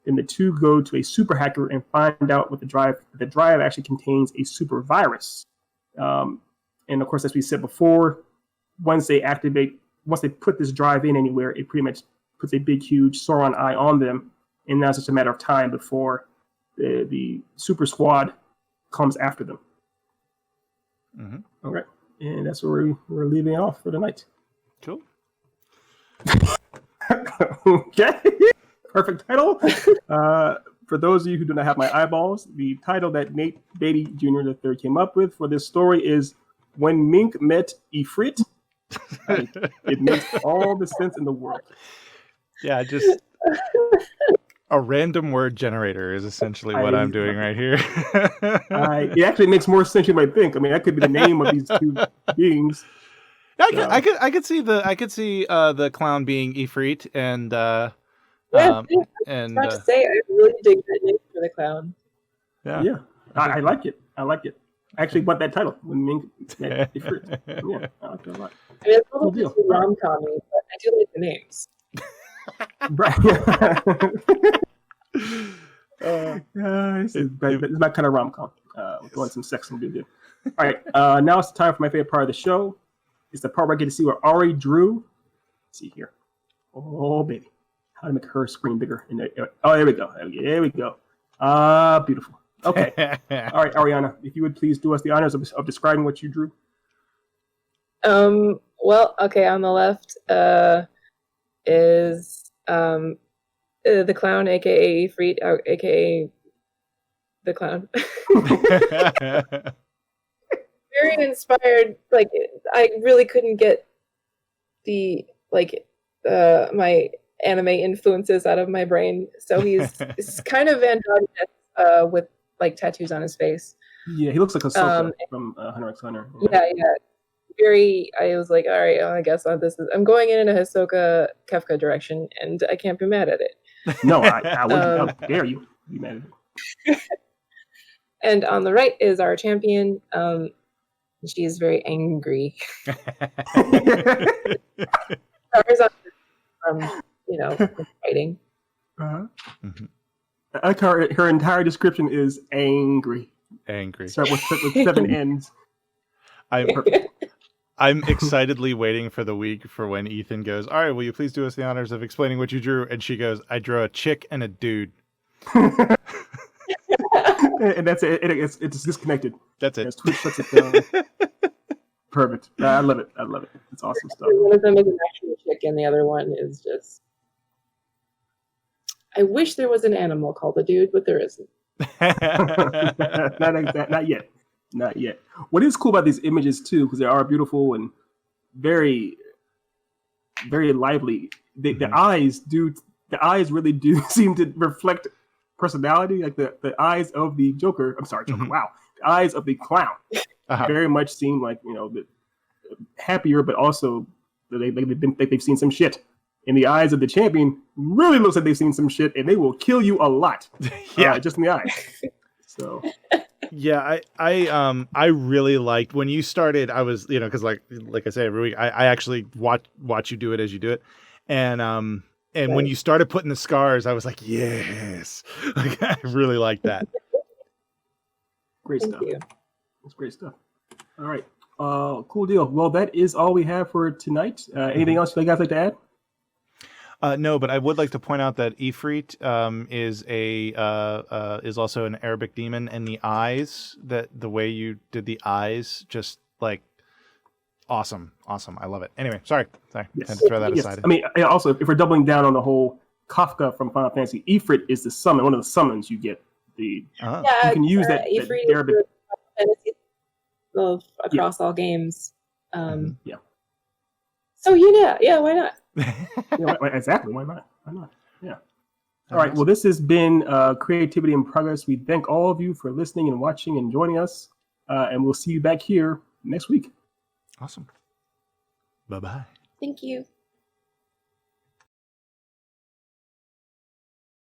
Then the two go to a super hacker and find out what the drive actually contains a super virus. And of course, as we said before, once they put this drive in anywhere, it pretty much puts a big, huge Sauron eye on them. And now it's just a matter of time before the super squad comes after them. Mm-hmm. All right. And that's where we're leaving off for the night. Cool. Okay. Perfect title. For those of you who do not have my eyeballs, the title that Nate Beatty Jr. III came up with for this story is When Mink Met Ifrit. It makes all the sense in the world. Yeah, just a random word generator is essentially what I'm doing right here. It actually makes more sense than you might think. I mean, that could be the name of these two beings. I could see the clown being Ifrit and and not to say, I really dig that name for the clown. Yeah. I like it. I I actually want that title. When Mink Met Ifrit. Yeah, I like that a lot. I mean, it's a little bit rom-com-y, but I do like the names. Right. This is my kind of rom-com. With going some sex and do. All right. Now it's the time for my favorite part of the show. It's the part where I get to see what Ari drew. Let's see here. Oh, baby. How to make her screen bigger. Oh, there we go. There we go. Beautiful. Okay. All right, Ariana, if you would please do us the honors of describing what you drew. Well, okay, on the left is the clown, aka Ifrit, aka the clown. Very inspired. Like, I really couldn't get the my anime influences out of my brain. So he's kind of androgynous with like tattoos on his face. Yeah, he looks like Ahsoka from Hunter x Hunter. Yeah. I was like, all right, I guess I'm going in a Hisoka Kefka direction, and I can't be mad at it. No, I wouldn't. How dare you be mad at it? And on the right is our champion. She is very angry. Fighting. Uh-huh. Mm-hmm. I like her entire description is angry. Angry. Start with 7 N's. I'm excitedly waiting for the week for when Ethan goes, all right, will you please do us the honors of explaining what you drew? And she goes, I drew a chick and a dude. And that's it. It's disconnected. That's it. Twitch shuts it down. Perfect. I love it. It's awesome stuff. One of them is an actual chick, and the other one is just. I wish there was an animal called a dude, but there isn't. Not yet. Not yet. What is cool about these images too, because they are beautiful and very, very lively. The eyes really do seem to reflect personality. Like the eyes of the Joker. I'm sorry, Joker. Mm-hmm. Wow, the eyes of the clown very much seem like happier, but also they've seen some shit. In the eyes of the champion, really looks like they've seen some shit, and they will kill you a lot. Yeah, just in the eyes. So. Yeah, I really liked when you started. I was, because like I say every week, I actually watch you do it as you do it, and when you started putting the scars, I was like, yes, like, I really like that. Great stuff. That's great stuff. All right, cool deal. Well, that is all we have for tonight. Anything else you guys like to add? No, but I would like to point out that Ifrit is also an Arabic demon, and the eyes, that the way you did the eyes, just like awesome. I love it. Anyway, sorry. Yes. I had to throw that aside. I mean, also, if we're doubling down on the whole Kafka from Final Fantasy, Ifrit is the summon, one of the summons you get. You can use that Arabic across all games. Yeah. So yeah, why not? Exactly. Why not? Yeah. All right. Well, this has been Creativity in Progress. We thank all of you for listening and watching and joining us. And we'll see you back here next week. Awesome. Bye-bye. Thank you.